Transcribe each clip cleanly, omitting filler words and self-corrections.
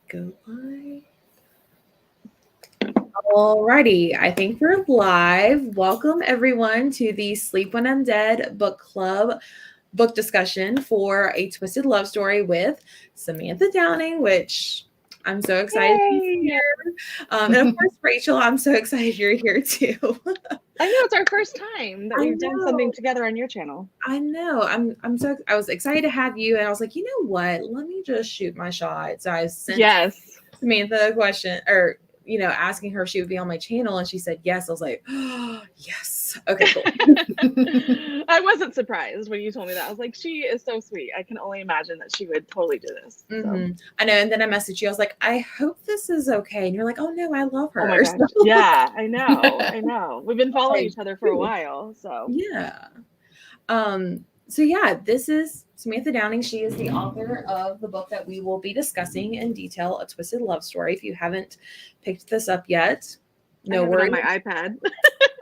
Go live. Alrighty, I think we're live. Welcome everyone to the Sleep When I'm Dead book club book discussion for A Twisted Love Story with Samantha Downing, which I'm so excited to be here. And of course, Rachel, I'm so excited you're here too. I know it's our first time that we've done something together on your channel. I know. I was excited to have you, and I was like, you know what? Let me just shoot my shot. So I sent Samantha a question, or asking her if she would be on my channel, and she said yes. I was like, oh, yes. Okay, cool. I wasn't surprised when you told me that. I was like, she is so sweet. I can only imagine that she would totally do this. Mm-hmm. So. I know. And then I messaged you. I was like, I hope this is okay. And you're like, oh no, I love her. Oh my gosh. Yeah, I know. We've been following each other for a while. So yeah. So yeah, this is Samantha Downing. She is the author of the book that we will be discussing in detail, A Twisted Love Story. If you haven't picked this up yet, no worries. I have it on my iPad.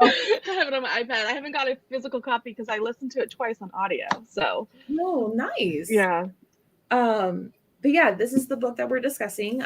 I have it on my iPad. I haven't got a physical copy because I listened to it twice on audio. So oh, nice. Yeah. But yeah, this is the book that we're discussing.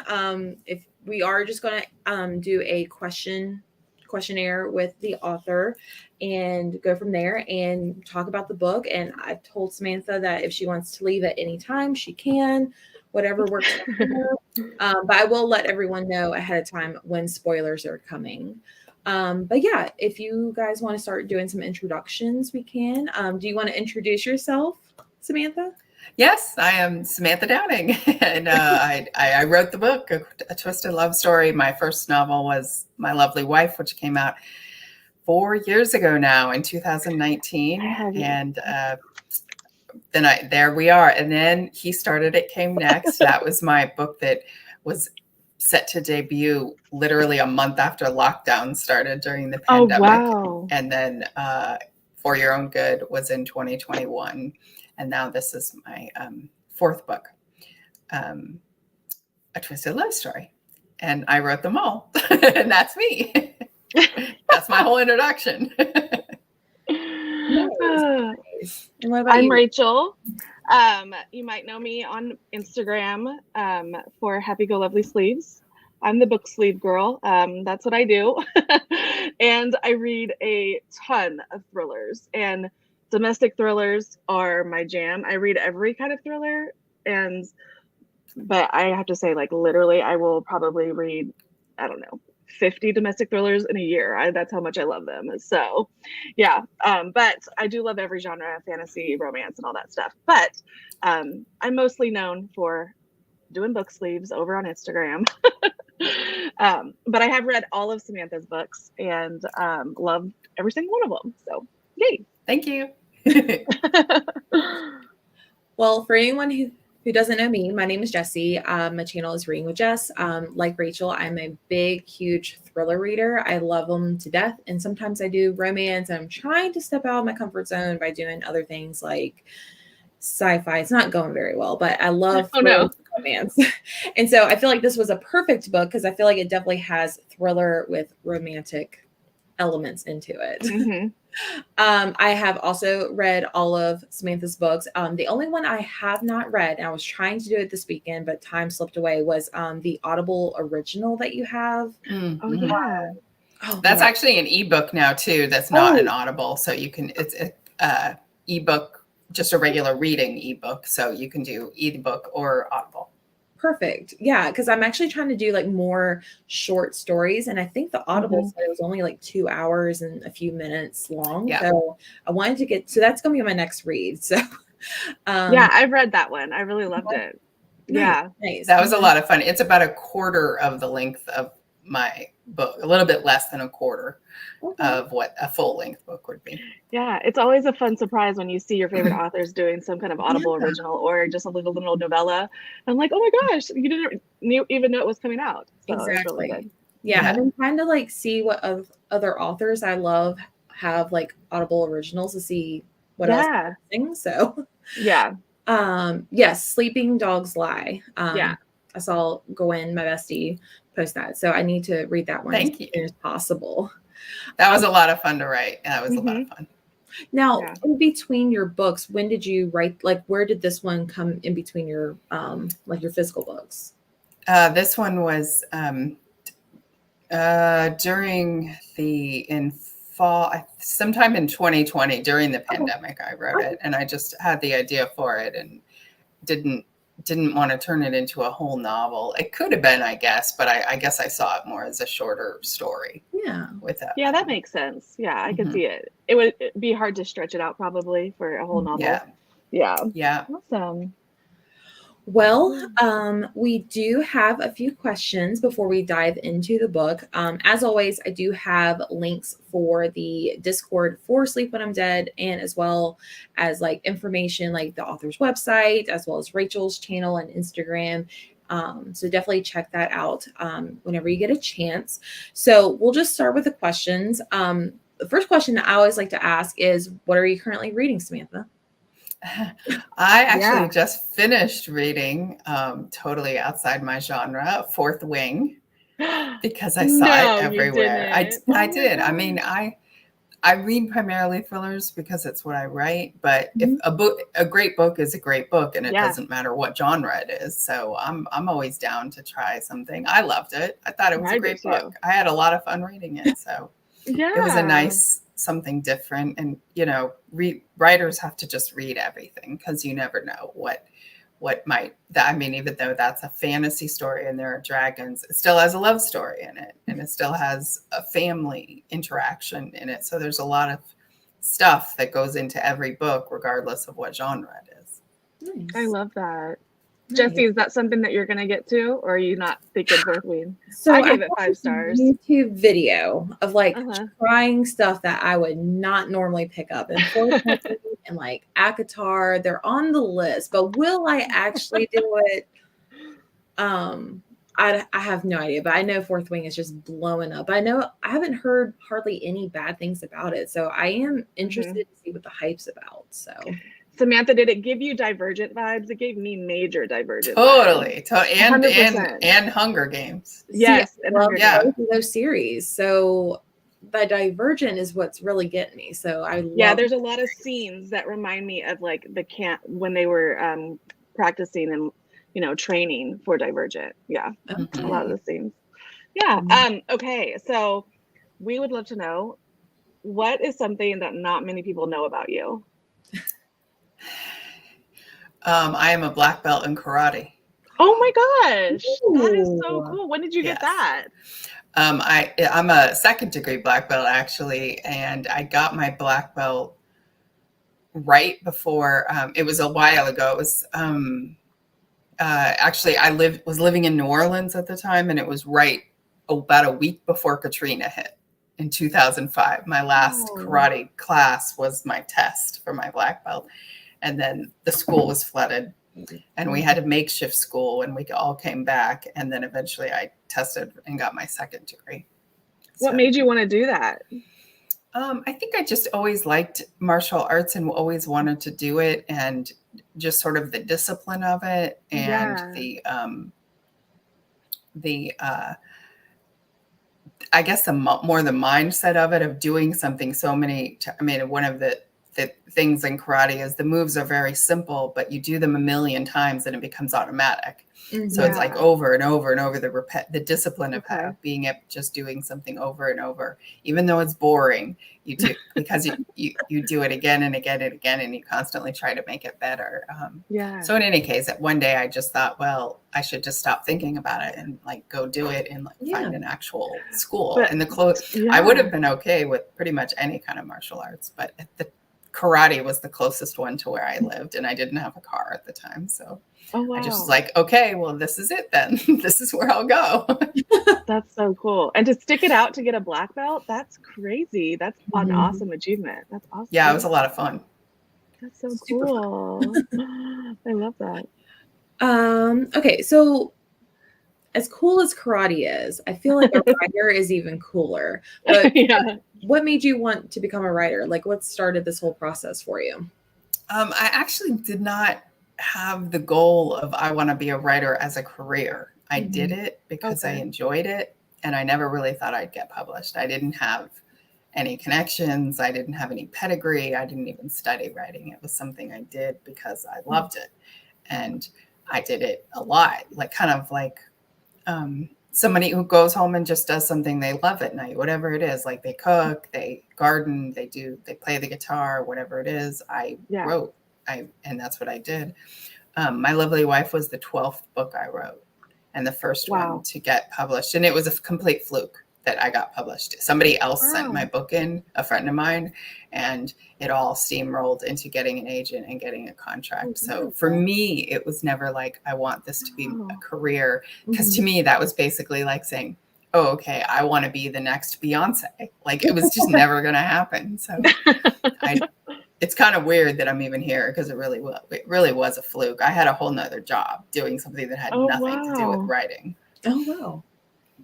If we are just going to do a questionnaire with the author and go from there and talk about the book. And I've told Samantha that if she wants to leave at any time, she can, whatever works for her. But I will let everyone know ahead of time when spoilers are coming. But yeah, if you guys want to start doing some introductions, we can. Do you want to introduce yourself, Samantha? Yes, I am Samantha Downing, and I wrote the book, A Twisted Love Story. My first novel was My Lovely Wife, which came out 4 years ago now in 2019. And then there we are. And then He Started, It Came Next. That was my book that was set to debut literally a month after lockdown started during the pandemic. Oh, wow. And then For Your Own Good was in 2021. And now this is my fourth book, A Twisted Love Story. And I wrote them all. And that's me. That's my whole introduction. Nice. And what about I'm you? Rachel. You might know me on Instagram for Happy Go Lovely Sleeves. I'm the book sleeve girl. That's what I do. And I read a ton of thrillers. And domestic thrillers are my jam. I read every kind of thriller, but I have to say, like, literally, I will probably read, 50 domestic thrillers in a year. That's how much I love them. So, yeah. But I do love every genre, fantasy, romance, and all that stuff. But I'm mostly known for doing book sleeves over on Instagram. But I have read all of Samantha's books and loved every single one of them. So, yay. Thank you. Well, for anyone who doesn't know me, my name is Jessie. My channel is Reading with Jess. Like Rachel, I'm a big, huge thriller reader. I love them to death. And sometimes I do romance. I'm trying to step out of my comfort zone by doing other things like sci-fi. It's not going very well, but I love romance. And so I feel like this was a perfect book because I feel like it definitely has thriller with romantic elements into it. Mm-hmm. I have also read all of Samantha's books. The only one I have not read, and I was trying to do it this weekend, but time slipped away, was the Audible original that you have. Mm-hmm. Oh, yeah. That's actually an ebook now too. That's not an Audible. So you can, it's a ebook, just a regular reading ebook. So you can do ebook or Audible. Perfect. Yeah, because I'm actually trying to do like more short stories, and I think the Audible said it was only like 2 hours and a few minutes long. Yeah. So I wanted to get, so that's going to be my next read. So yeah, I've read that one. I really loved it. Yeah, nice. That was a lot of fun. It's about a quarter of the length of my book, a little bit less than a quarter of what a full length book would be. Yeah, it's always a fun surprise when you see your favorite authors doing some kind of Audible original or just a little novella. I'm like, oh my gosh, you didn't even know it was coming out. So exactly. Really good. Yeah, I've been trying to like see what other authors I love have like Audible originals to see what else they're doing. So yeah. Yes, Sleeping Dogs Lie. Yeah. I saw Gwen, my bestie, post that. So I need to read that one as soon as possible. That was a lot of fun to write. That was a lot of fun. Now, in between your books, when did you write, like, where did this one come in between your, like your physical books? This one was during in fall, sometime in 2020 during the pandemic. I wrote it, and I just had the idea for it, and didn't want to turn it into a whole novel. It could have been, I guess, but I guess I saw it more as a shorter story. Yeah. With that. Yeah, that makes sense. Yeah, I could see it. It would be hard to stretch it out probably for a whole novel. Yeah. Yeah. Yeah. Awesome. Well, we do have a few questions before we dive into the book. As always, I do have links for the Discord for Sleep When I'm Dead, and as well as like information like the author's website, as well as Rachel's channel and Instagram. So definitely check that out whenever you get a chance. So we'll just start with the questions. The first question that I always like to ask is, what are you currently reading, Samantha? I actually just finished reading, totally outside my genre, Fourth Wing, because I saw it everywhere. I did. I mean, I read primarily thrillers because it's what I write. But if a great book is a great book, and it doesn't matter what genre it is, so I'm always down to try something. I loved it. I thought it was a great book. I had a lot of fun reading it. So it was a nice something different. And writers have to just read everything, because you never know what might, I mean, even though that's a fantasy story and there are dragons, it still has a love story in it, and it still has a family interaction in it. So there's a lot of stuff that goes into every book, regardless of what genre it is. Nice. I love that. Jesse, is that something that you're going to get to, or are you not thinking Fourth Wing? So I gave it 5 stars. YouTube video of like trying stuff that I would not normally pick up, and Fourth Wing and like ACOTAR, they're on the list, but will I actually do it? I have no idea, but I know Fourth Wing is just blowing up. I know I haven't heard hardly any bad things about it, so I am interested to see what the hype's about. So. Samantha, did it give you Divergent vibes? It gave me major Divergent vibes. Totally. And Hunger Games. Yes. See, I love both of those series. So the Divergent is what's really getting me. So I love there's a lot of scenes that remind me of like the camp when they were practicing and training for Divergent. Yeah. A lot of the scenes. Yeah. Okay. So we would love to know, what is something that not many people know about you? I am a black belt in karate. Oh my gosh. That is so cool. When did you get that? I'm a second degree black belt, actually, and I got my black belt right before, it was a while ago. It was actually, I was living in New Orleans at the time, and it was right about a week before Katrina hit in 2005. My last karate class was my test for my black belt. And then the school was flooded, and we had a makeshift school, and we all came back. And then eventually I tested and got my second degree. What made you want to do that? I think I just always liked martial arts and always wanted to do it, and just sort of the discipline of it, and I guess more the mindset of it, of doing something so many. I mean, one of the things in karate is the moves are very simple, but you do them a million times and it becomes automatic. So it's like over and over and over, the discipline of being just doing something over and over, even though it's boring, you do, because you do it again and again and again, and you constantly try to make it better. So in any case, one day I just thought, well, I should just stop thinking about it and like go do it and like find an actual school. And I would have been okay with pretty much any kind of martial arts, but the karate was the closest one to where I lived, and I didn't have a car at the time. So I just was like, okay, well, this is it then. This is where I'll go. That's so cool. And to stick it out to get a black belt, that's crazy. That's an awesome achievement. That's awesome. Yeah, it was a lot of fun. That's so cool. I love that. Okay, so as cool as karate is, I feel like a writer is even cooler. But what made you want to become a writer? Like, what started this whole process for you? I actually did not have the goal of I want to be a writer as a career. I did it because I enjoyed it, and I never really thought I'd get published. I didn't have any connections. I didn't have any pedigree. I didn't even study writing. It was something I did because I loved it, and I did it a lot, like kind of like somebody who goes home and just does something they love at night, whatever it is, like they cook, they garden, they play the guitar, whatever it is. I wrote, and that's what I did. My Lovely Wife was the 12th book I wrote, and the first one to get published. And it was a complete fluke that I got published. Somebody else sent my book in, a friend of mine, and it all steamrolled into getting an agent and getting a contract. So for me, it was never like, I want this to be a career, because to me, that was basically like saying, oh, okay, I want to be the next Beyonce. Like, it was just never going to happen. So it's kind of weird that I'm even here, because it really was a fluke. I had a whole nother job doing something that had nothing to do with writing. Oh, wow.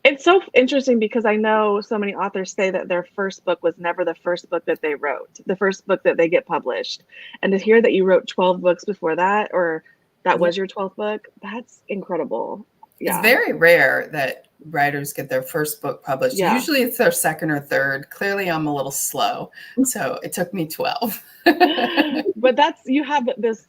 It's so interesting, because I know so many authors say that their first book was never the first book that they wrote, the first book that they get published. And to hear that you wrote 12 books before that, or that was your 12th book, that's incredible. Yeah. It's very rare that writers get their first book published. Yeah. Usually it's their second or third. Clearly I'm a little slow, so it took me 12. But you have this,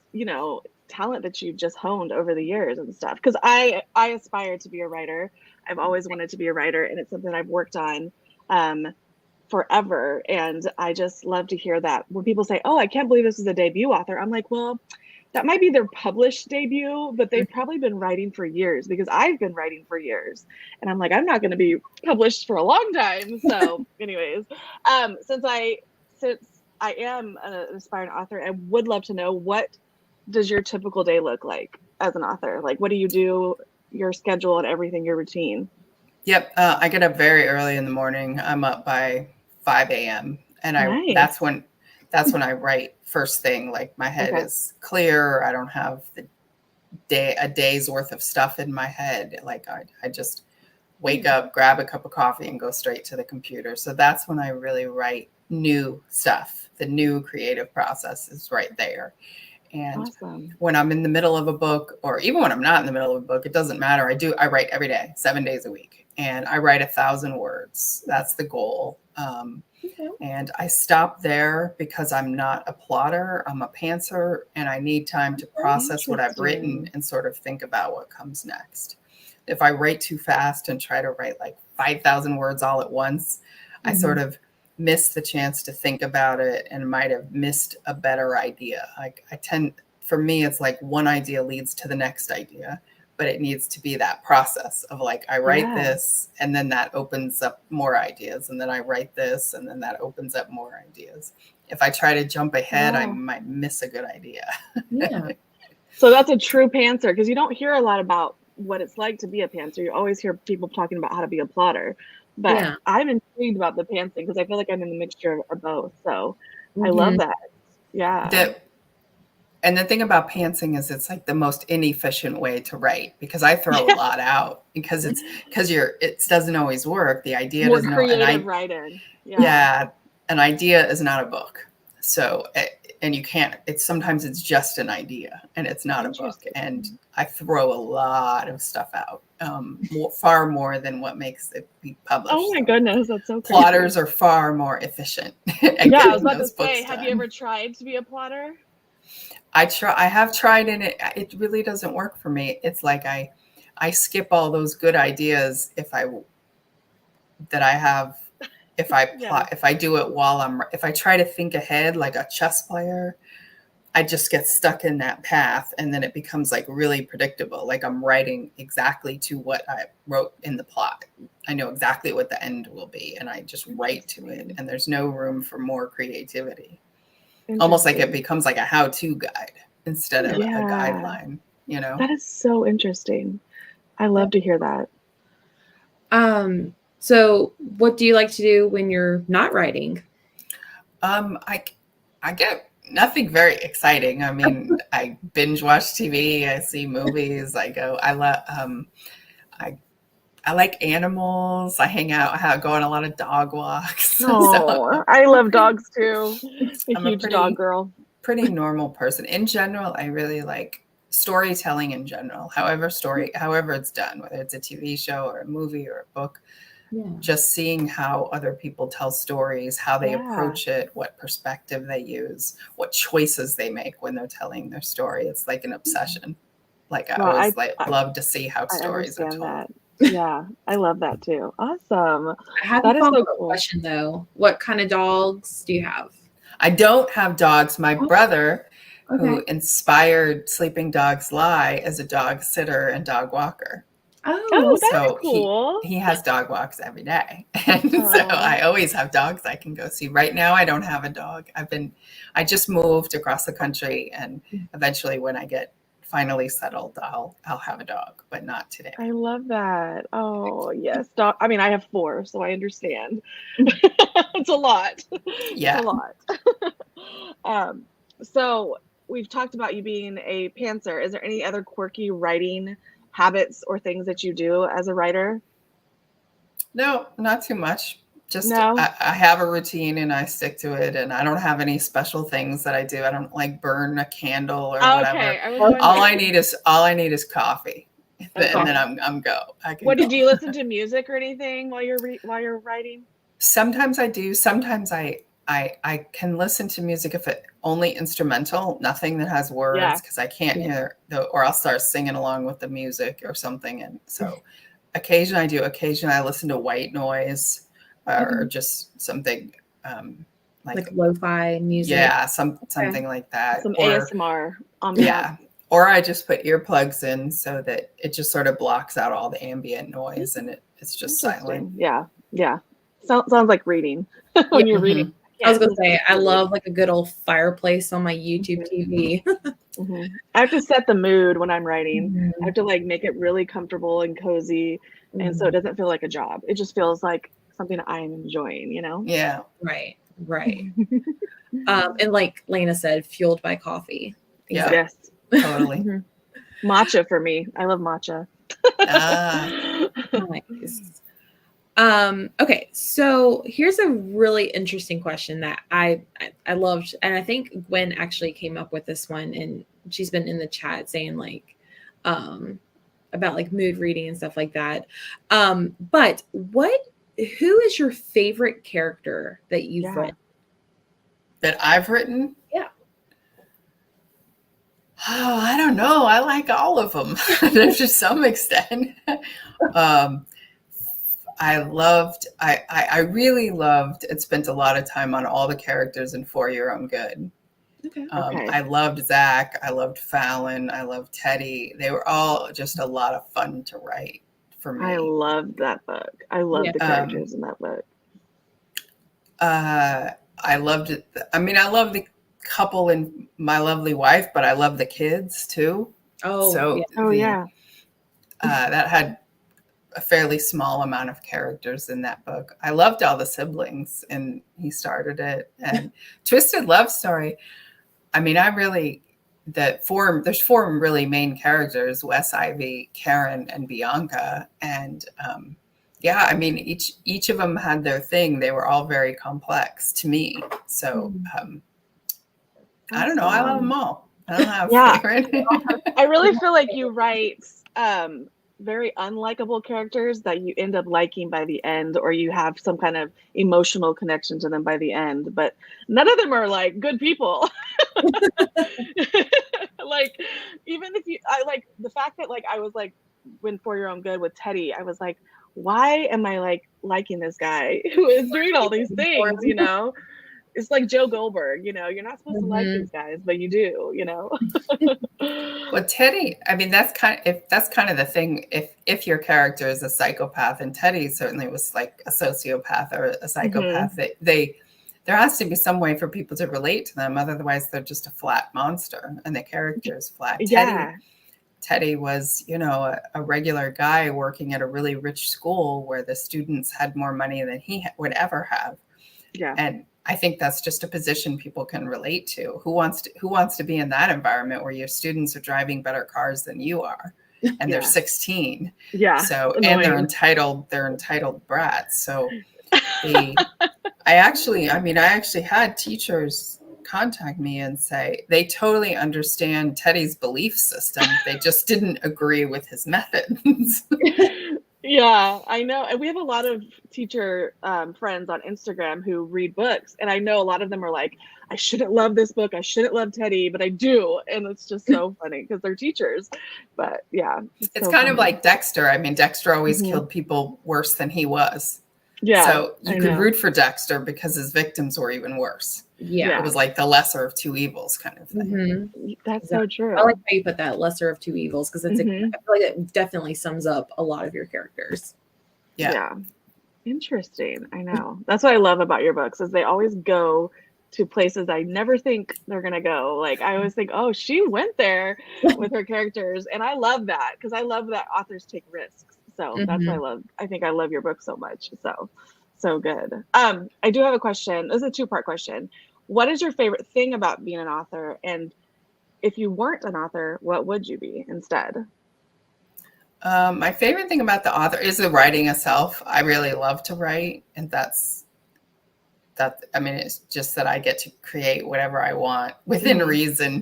talent that you've just honed over the years and stuff. Because I aspire to be a writer. I've always wanted to be a writer, and it's something I've worked on forever. And I just love to hear that when people say, oh, I can't believe this is a debut author. I'm like, well, that might be their published debut, but they've probably been writing for years, because I've been writing for years. And I'm like, I'm not going to be published for a long time. So anyways, since I am an aspiring author, I would love to know, what does your typical day look like as an author? Like, what do you do, your schedule and everything, your routine? Yep. I get up very early in the morning. I'm up by 5 a.m. and that's when I write first thing. Like, my head is clear. I don't have a day's worth of stuff in my head. Like, I just wake up, grab a cup of coffee, and go straight to the computer. So that's when I really write new stuff. The new creative process is right there. And when I'm in the middle of a book, or even when I'm not in the middle of a book, it doesn't matter. I write every day, 7 days a week, and I write 1,000 words. That's the goal. And I stop there because I'm not a plotter. I'm a pantser, and I need time to process what I've written and sort of think about what comes next. If I write too fast and try to write like 5,000 words all at once, I sort of miss the chance to think about it and might have missed a better idea. For me, it's like one idea leads to the next idea, but it needs to be that process of like, I write this, and then that opens up more ideas. And then I write this, and then that opens up more ideas. If I try to jump ahead, I might miss a good idea. Yeah. So that's a true pantser, because you don't hear a lot about what it's like to be a pantser. You always hear people talking about how to be a plotter. But I'm intrigued about the pantsing, because I feel like I'm in the mixture of both. So I love that. Yeah. And the thing about pantsing is it's like the most inefficient way to write, because I throw a lot out, because it doesn't always work. The idea doesn't creative writing. Yeah. An idea is not a book. So, and you can't, sometimes it's just an idea and it's not a book. And I throw a lot of stuff out, far more than what makes it be published. Oh my goodness, that's so crazy. Plotters are far more efficient. I was about to say, have you ever tried to be a plotter? I have tried, and it really doesn't work for me. It's like I skip all those good ideas if I do it if I try to think ahead like a chess player, I just get stuck in that path, and then it becomes like really predictable. Like, I'm writing exactly to what I wrote in the plot. I know exactly what the end will be, and I just write to it, and there's no room for more creativity. Almost like it becomes like a how-to guide instead of a guideline, That is so interesting. I love to hear that. So what do you like to do when you're not writing? I get nothing very exciting. I mean, I binge watch TV, I see movies, I like animals. I hang out, go on a lot of dog walks. Oh, I love dogs too. I'm a huge dog girl. Pretty normal person. In general, I really like storytelling in general. However it's done, whether it's a TV show or a movie or a book. Just seeing how other people tell stories, how they approach it, what perspective they use, what choices they make when they're telling their story. It's like an obsession. Like, I always love to see how stories are told. Yeah, I love that too. Awesome. I have That a is so follow-up cool. question though. What kind of dogs do you have? I don't have dogs. My brother, who Okay. inspired Sleeping Dogs Lie, is a dog sitter and dog walker. Oh, Oh, that's So cool. he has dog walks every day. And so Aw. I always have dogs I can go see. Right now I don't have a dog. I just moved across the country, and eventually when I get finally settled, I'll have a dog, but not today. I love that. Oh, yes. Dog. I mean, I have 4, so I understand. Mhm. It's a lot. It's a Yeah. lot. Um, so we've talked about you being a pantser. Is there any other quirky writing habits or things that you do as a writer? No, not too much. Just No? I have a routine and I stick to it, and I don't have any special things that I do. I don't like burn a candle or Okay, whatever. I was Okay. All I wondering. need is coffee. Okay. And then I'm go. I can What, go. did you listen to music or anything while you're writing? Sometimes I do. Sometimes I can listen to music if it only instrumental, nothing that has words, Yeah. because I can't Yeah. hear or I'll start singing along with the music or something. And so occasionally I do. Occasionally I listen to white noise or just something Like lo-fi music. yeah, something like that. Some Or ASMR on yeah. Or I just put earplugs in so that it just sort of blocks out all the ambient noise and it's just silent. Interesting. Yeah. Yeah. Sounds like reading when you're reading. Mhm. I was Can't gonna listen say to I music. love like a good old fireplace on my YouTube TV. I have to set the mood when I'm writing. Mhm. I have to like make it really comfortable and cozy, and so it doesn't feel like a job. It just feels like something I'm enjoying, you know? Yeah. Right, right. And like Lena said, fueled by coffee. Yeah. Yes. Totally. Mhm. Matcha for me. I love matcha. Ah. Nice. Okay, so here's a really interesting question that I loved, and I think Gwen actually came up with this one, and she's been in the chat saying like about like mood reading and stuff like that. But who is your favorite character that you've Yeah. read? That I've written? Yeah. Oh, I don't know. I like all of them to some extent. I really loved and spent a lot of time on all the characters in For Your Own Good. Okay. Okay. I loved Zach. I loved Fallon. I loved Teddy. They were all just a lot of fun to write for me. I loved that book. I love the characters in that book. I loved it. I mean, I love the couple in My Lovely Wife, but I love the kids too. Oh, So yeah. That had a fairly small amount of characters in that book. I loved all the siblings, and he started it. And Twisted Love Story. I mean, there's 4 really main characters: Wes, Ivy, Karen, and Bianca. And yeah, I mean, each of them had their thing. They were all very complex to me. So I don't know. I love them all. I don't have a favorite. I really feel like you write very unlikable characters that you end up liking by the end, or you have some kind of emotional connection to them by the end, but none of them are like good people. Like, even if I like the fact that like I was like, when For Your Own Good with Teddy, I was like, why am I like liking this guy who is doing all these things, you know? It's like Joe Goldberg, you know, you're not supposed to like these guys, but you do, you know. Well, Teddy, I mean, that's kind of the thing. If your character is a psychopath, and Teddy certainly was like a sociopath or a psychopath, there has to be some way for people to relate to them. Otherwise, they're just a flat monster, and the character is flat. Yeah. Teddy was, you know, a regular guy working at a really rich school where the students had more money than he would ever have. Yeah. And I think that's just a position people can relate to. Who wants to be in that environment where your students are driving better cars than you are, and they're 16? Yeah. So annoying. And they're entitled brats. So I actually had teachers contact me and say they totally understand Teddy's belief system. They just didn't agree with his methods. Yeah, I know. And we have a lot of teacher friends on Instagram who read books. And I know a lot of them are like, I shouldn't love this book. I shouldn't love Teddy, but I do. And it's just so funny because they're teachers. But yeah, It's so kind of funny. like Dexter. I mean, Dexter always Mhm. killed people worse than he was. Yeah. So you I could know. root for Dexter because his victims were even worse. Yeah. It was like the lesser of two evils kind of thing. Mhm. That's so true. I like how you put that, lesser of two evils, because it's Mhm. I feel like it definitely sums up a lot of your characters. Yeah. Interesting. I know. That's what I love about your books is they always go to places I never think they're gonna go. Like I always think, oh, she went there with her characters, and I love that because I love that authors take risks. So that's why I think I love your book so much. So good. I do have a question. This is a two-part question. What is your favorite thing about being an author? And if you weren't an author, what would you be instead? My favorite thing about the author is the writing itself. I really love to write, and that's that. I mean, it's just that I get to create whatever I want within reason,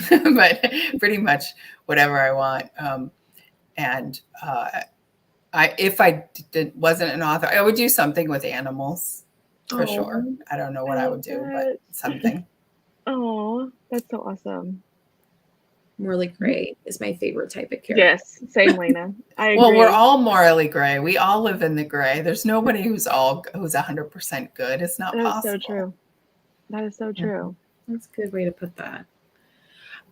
but pretty much whatever I want. And if I wasn't an author, I would do something with animals for sure. I don't know what I would do, but something. Oh, that's so awesome. Morally gray is my favorite type of character. Yes, same, Lena. I agree. Well, we're all morally gray. We all live in the gray. There's nobody who's 100% good. It's not possible. That is so true. That is so true. That's a good way to put that.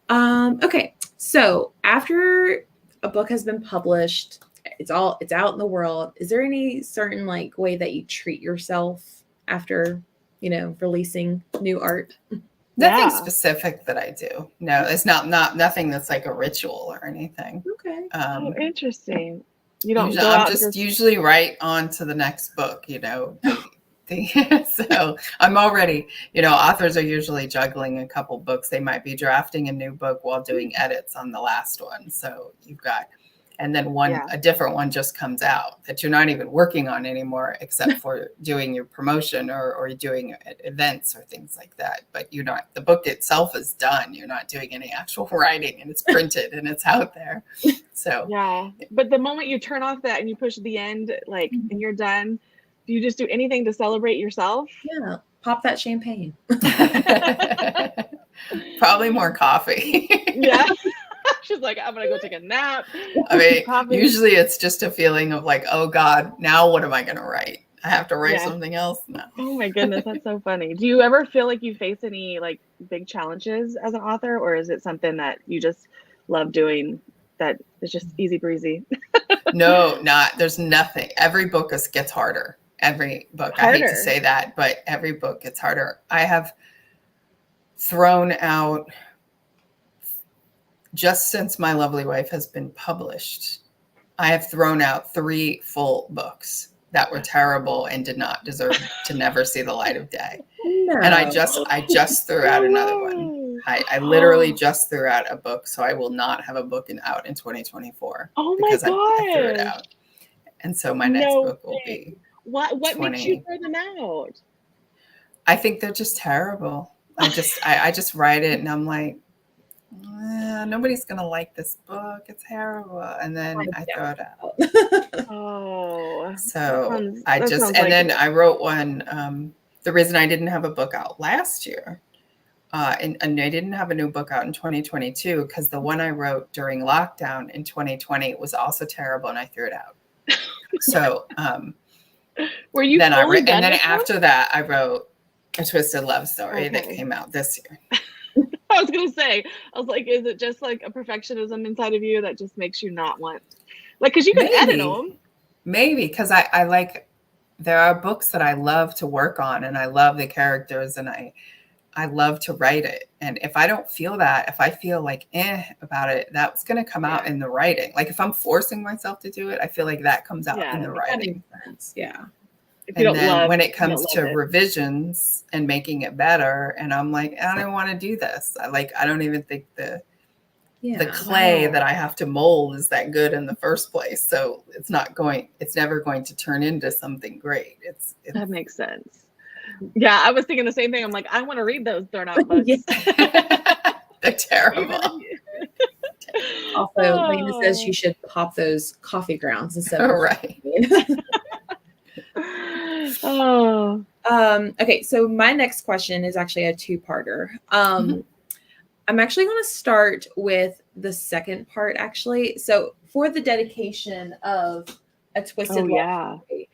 Okay, so after a book has been published, it's out in the world. Is there any certain like way that you treat yourself after, releasing new art? Nothing specific that I do. No, it's not nothing that's like a ritual or anything. Okay. Interesting. You don't usually, go out usually right on to the next book, So I'm already, authors are usually juggling a couple books. They might be drafting a new book while doing edits on the last one. So you've got, and then a different one just comes out that you're not even working on anymore, except for doing your promotion or doing events or things like that. But the book itself is done. You're not doing any actual writing, and it's printed and it's out there. So yeah. But the moment you turn off that and you push the end, and you're done, do you just do anything to celebrate yourself? Yeah. Pop that champagne. Probably more coffee. Yeah. She's like, I'm going to go take a nap. I mean, usually it's just a feeling of like, oh God, now what am I going to write? I have to write something else now. Oh my goodness, that's so funny. Do you ever feel like you face any big challenges as an author, or is it something that you just love doing that is just easy breezy? No, there's nothing. Every book gets harder. Every book. I hate to say that, but every book gets harder. I have thrown out, just since My Lovely Wife has been published, I have thrown out 3 full books that were terrible and did not deserve to never see the light of day. No. And I just threw out another one. I literally just threw out a book, so I will not have a book out in 2024. Oh my God. I threw it out. And so my next book will be What makes you throw them out? I think they're just terrible. I just write it and I'm like, nobody's gonna like this book. It's terrible, and then I throw it out. Oh, so I wrote one. The reason I didn't have a book out last year, and I didn't have a new book out in 2022 because the one I wrote during lockdown in 2020 was also terrible, and I threw it out. So were you? Then after that, I wrote a twisted love story that came out this year. I was gonna say, I was like, is it just like a perfectionism inside of you that just makes you not want, because you can edit them? Maybe because I like, there are books that I love to work on, and I love the characters, and I love to write it. And if I don't feel that, if I feel like about it, that's gonna come out in the writing. Like if I'm forcing myself to do it, I feel like that comes out in the writing. Yeah. And then when it comes to revisions and making it better, and I'm like, I don't want to do this. I don't even think the clay that I have to mold is that good in the first place. So it's never going to turn into something great. That makes sense. Yeah, I was thinking the same thing. I'm like, I want to read those thrown out books. They're terrible. Also, Lena says you should pop those coffee grounds instead of right. mean. Oh, Okay, so my next question is actually a two-parter. I'm actually going to start with the second part, actually. So for the dedication of A Twisted Love yeah. Story,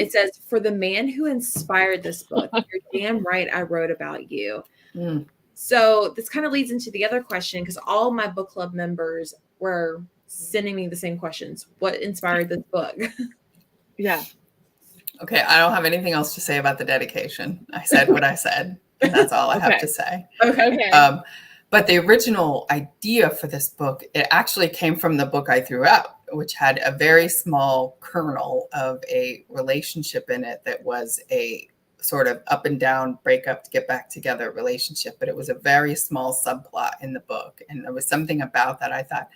it says, for the man who inspired this book, you're damn right I wrote about you. Mm. So this kind of leads into the other question, because all my book club members were sending me the same questions. What inspired this book? Yeah. Okay, I don't have anything else to say about the dedication. I said what I said, and that's all I have Okay. to say. Okay. But the original idea for this book, it actually came from the book I threw out, which had a very small kernel of a relationship in it that was a sort of up and down, break up to get back together relationship. But it was a very small subplot in the book. And there was something about that I thought,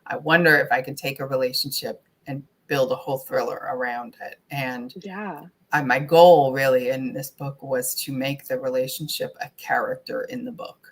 I wonder if I can take a relationship and build a whole thriller around it. And Yeah. my goal really in this book was to make the relationship a character in the book.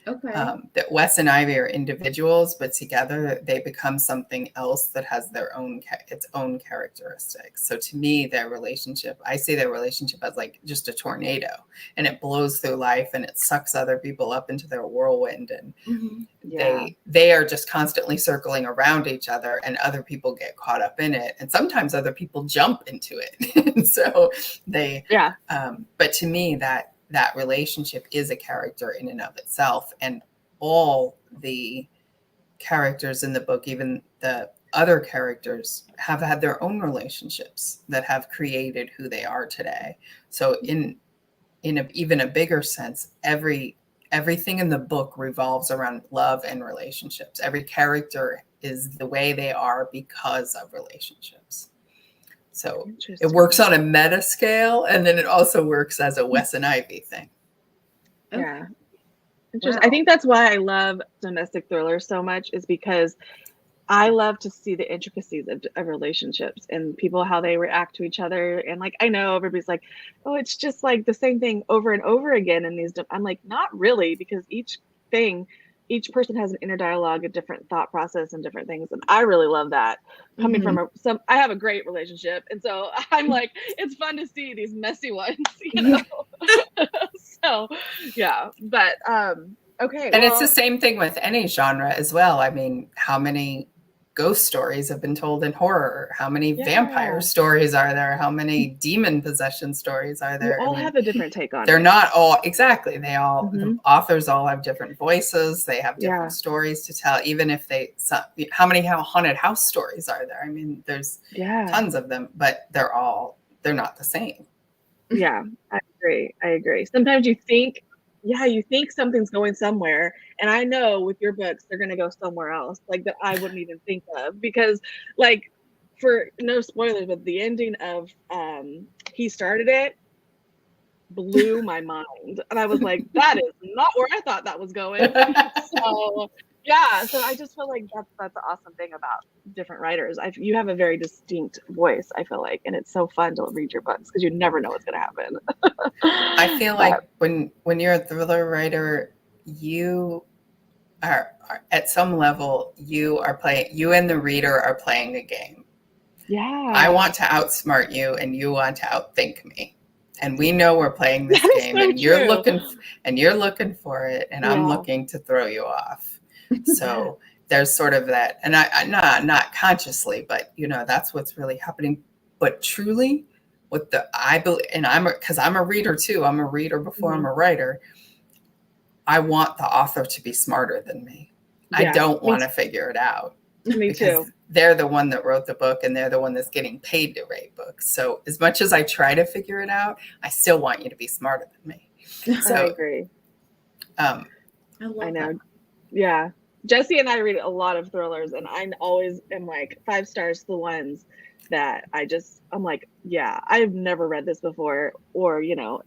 Okay. That Wes and Ivy are individuals, but together they become something else that has their own its own characteristics. So to me, their relationship, I see their relationship as like just a tornado, and it blows through life and it sucks other people up into their whirlwind, and Yeah. they are just constantly circling around each other, and other people get caught up in it, and sometimes other people jump into it. And so they, Yeah. but to me, that relationship is a character in and of itself, and all the characters in the book, even the other characters, have had their own relationships that have created who they are today. So in even a bigger sense, everything in the book revolves around love and relationships. Every character is the way they are because of relationships. So it works on a meta scale, and then it also works as a Wes and Ivy thing. Yeah. Interesting. Wow. I think that's why I love domestic thrillers so much, is because I love to see the intricacies of relationships and people, how they react to each other. And like, I know everybody's like, oh, it's just like the same thing over and over again in these. I'm like, not really, because each person has an inner dialogue, a different thought process and different things. And I really love that coming from I have a great relationship. And so I'm like, it's fun to see these messy ones, you know? So yeah, but, okay. And it's the same thing with any genre as well. I mean, how many ghost stories have been told in horror? How many vampire stories are there? How many demon possession stories are there? They all have a different take on it. They're not all exactly. They all the authors all have different voices. They have different stories to tell. Even if how many haunted house stories are there? I mean, there's tons of them, but they're not the same. Yeah, I agree. Sometimes you think something's going somewhere, and I know with your books they're going to go somewhere else, like that I wouldn't even think of, because like, for no spoilers, but the ending of He Started It blew my mind, and I was like, that is not where I thought that was going. So yeah, so I just feel like that's the awesome thing about different writers. You have a very distinct voice, I feel like, and it's so fun to read your books because you never know what's going to happen. I feel like when you're a thriller writer, you are at some level, you and the reader are playing a game. Yeah. I want to outsmart you, and you want to outthink me. And we know we're playing this game, and you're looking for it, and I'm looking to throw you off. So there's sort of that, and I not consciously, but that's what's really happening. But truly, I believe, and because I'm a reader too. I'm a reader before I'm a writer. I want the author to be smarter than me. I don't want to figure it out. Me too. They're the one that wrote the book, and they're the one that's getting paid to write books. So as much as I try to figure it out, I still want you to be smarter than me. So, I agree. I know. That. Yeah. Jesse and I read a lot of thrillers, and I always am like 5 stars to the ones that I'm like, yeah, I've never read this before, or, because,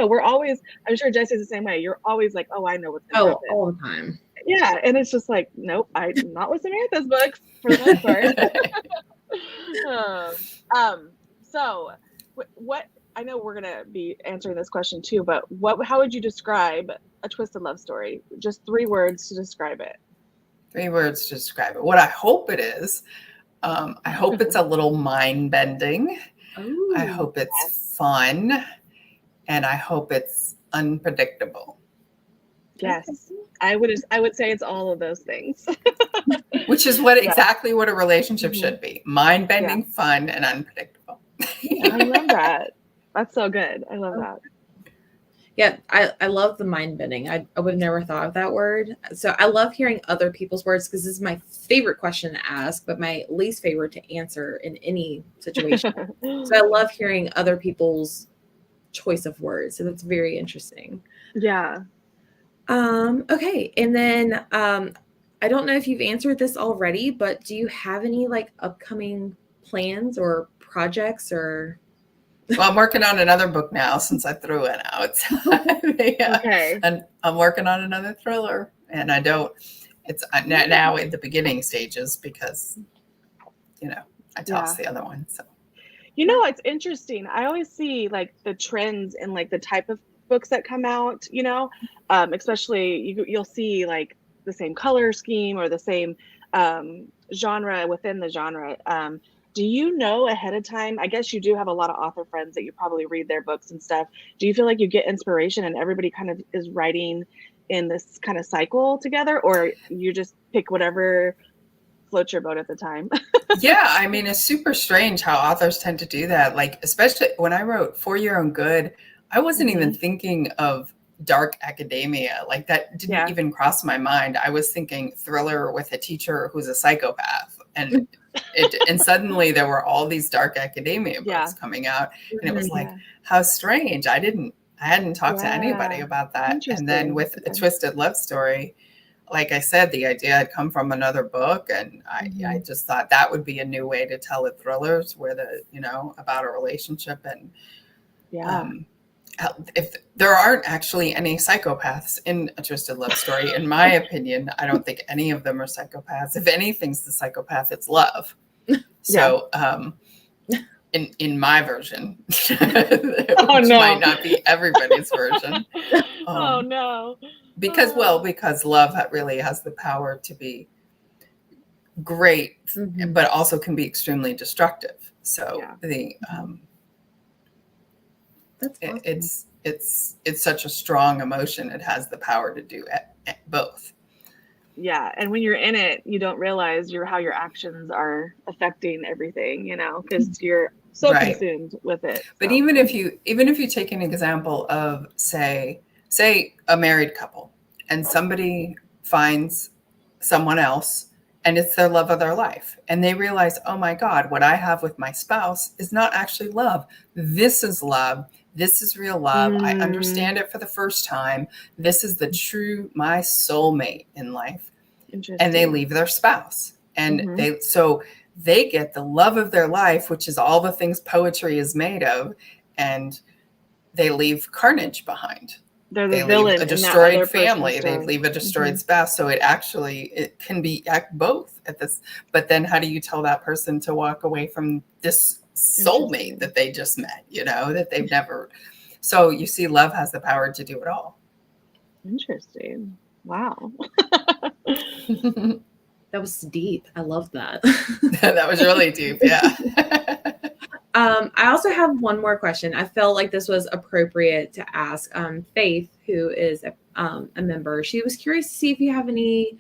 we're always, I'm sure Jesse's the same way. You're always like, oh, I know what's going to happen. All the time. Yeah. And it's just like, nope, I'm not with Samantha's books for the most part. So what, I know we're going to be answering this question too, but how would you describe A Twisted Love Story? Just 3 words to describe it. 3 words to describe it. What I hope it is, I hope it's a little mind bending. Oh, I hope it's fun, and I hope it's unpredictable. Yes. I would say it's all of those things. Which is exactly what a relationship should be. Mind bending, fun, and unpredictable. I love that. That's so good. I love that. Yeah, I love the mind bending. I would have never thought of that word. So I love hearing other people's words because this is my favorite question to ask, but my least favorite to answer in any situation. So I love hearing other people's choice of words. So that's very interesting. Yeah. Okay. And then I don't know if you've answered this already, but do you have any like upcoming plans or projects or Well, I'm working on another book now since I threw it out. Okay. And I'm working on another thriller, and it's now in the beginning stages because, I tossed the other one. So, it's interesting. I always see like the trends in like the type of books that come out, especially you'll see like the same color scheme or the same genre within the genre. Do you know ahead of time? I guess you do have a lot of author friends that you probably read their books and stuff. Do you feel like you get inspiration and everybody kind of is writing in this kind of cycle together, or you just pick whatever floats your boat at the time? yeah, I mean, it's super strange how authors tend to do that. Like, especially when I wrote For Your Own Good, I wasn't even thinking of dark academia. Like that didn't even cross my mind. I was thinking thriller with a teacher who's a psychopath. And and suddenly there were all these dark academia books coming out. And it was like, how strange. I hadn't talked to anybody about that. And then with A Twisted Love Story, like I said, the idea had come from another book, and I just thought that would be a new way to tell the thrillers where about a relationship. And if there aren't actually any psychopaths in A Twisted Love Story, in my opinion, I don't think any of them are psychopaths. If anything's the psychopath, it's love. So, in my version, which might not be everybody's version. Oh no. Because love really has the power to be great, but also can be extremely destructive. So that's awesome. It's such a strong emotion. It has the power to do both. Yeah, and when you're in it, you don't realize how your actions are affecting everything, because you're so consumed with it. But even if you take an example of say a married couple, and somebody finds someone else and it's their love of their life, and they realize, oh my God, what I have with my spouse is not actually love. This is love. This is real love. I understand it for the first time. This is my soulmate in life. And they leave their spouse, and they get the love of their life, which is all the things poetry is made of, and they leave carnage behind. They're the villain. Leave a destroyed family. They leave a destroyed spouse. So it can be both at this. But then how do you tell that person to walk away from this soulmate that they just met, that they've never. So you see, love has the power to do it all. Interesting. Wow. That was deep. I love that. That was really deep. Yeah. I also have one more question. I felt like this was appropriate to ask Faith, who is a member. She was curious to see if you have any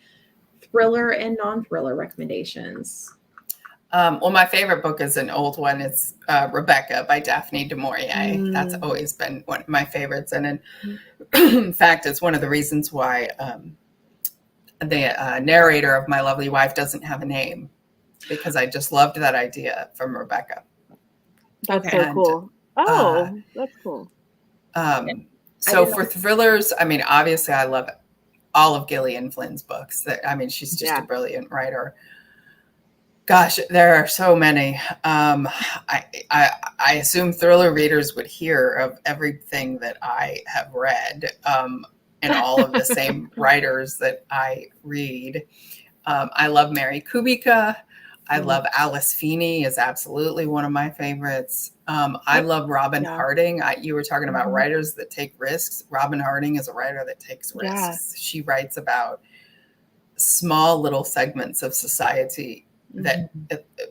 thriller and non-thriller recommendations. Well, my favorite book is an old one. It's Rebecca by Daphne du Maurier. That's always been one of my favorites. And in fact, it's one of the reasons why the narrator of My Lovely Wife doesn't have a name, because I just loved that idea from Rebecca. That's so cool. Oh, that's cool. So for thrillers, I mean, obviously I love all of Gillian Flynn's books. She's just a brilliant writer. Gosh, there are so many. I assume thriller readers would hear of everything that I have read, and all of the same writers that I read. I love Mary Kubica. I love Alice Feeney is absolutely one of my favorites. I love Robin Harding. You were talking about writers that take risks. Robin Harding is a writer that takes risks. She writes about small little segments of society that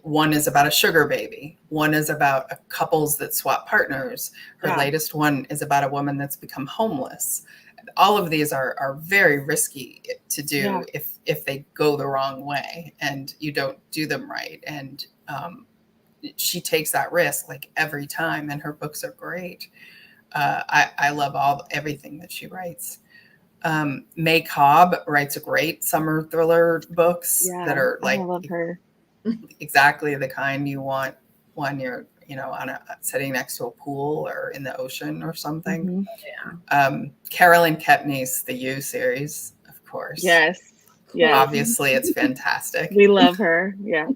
one is about a sugar baby. One is about couples that swap partners. Her latest one is about a woman that's become homeless. All of these are very risky to do if they go the wrong way and you don't do them right. And she takes that risk like every time, and her books are great. I love everything that she writes. May Cobb writes great summer thriller books that are like, I love her. Exactly the kind you want when you're, sitting next to a pool or in the ocean or something. Carolyn Kepney's The You series, of course. Yes. Obviously, it's fantastic. We love her. Yeah.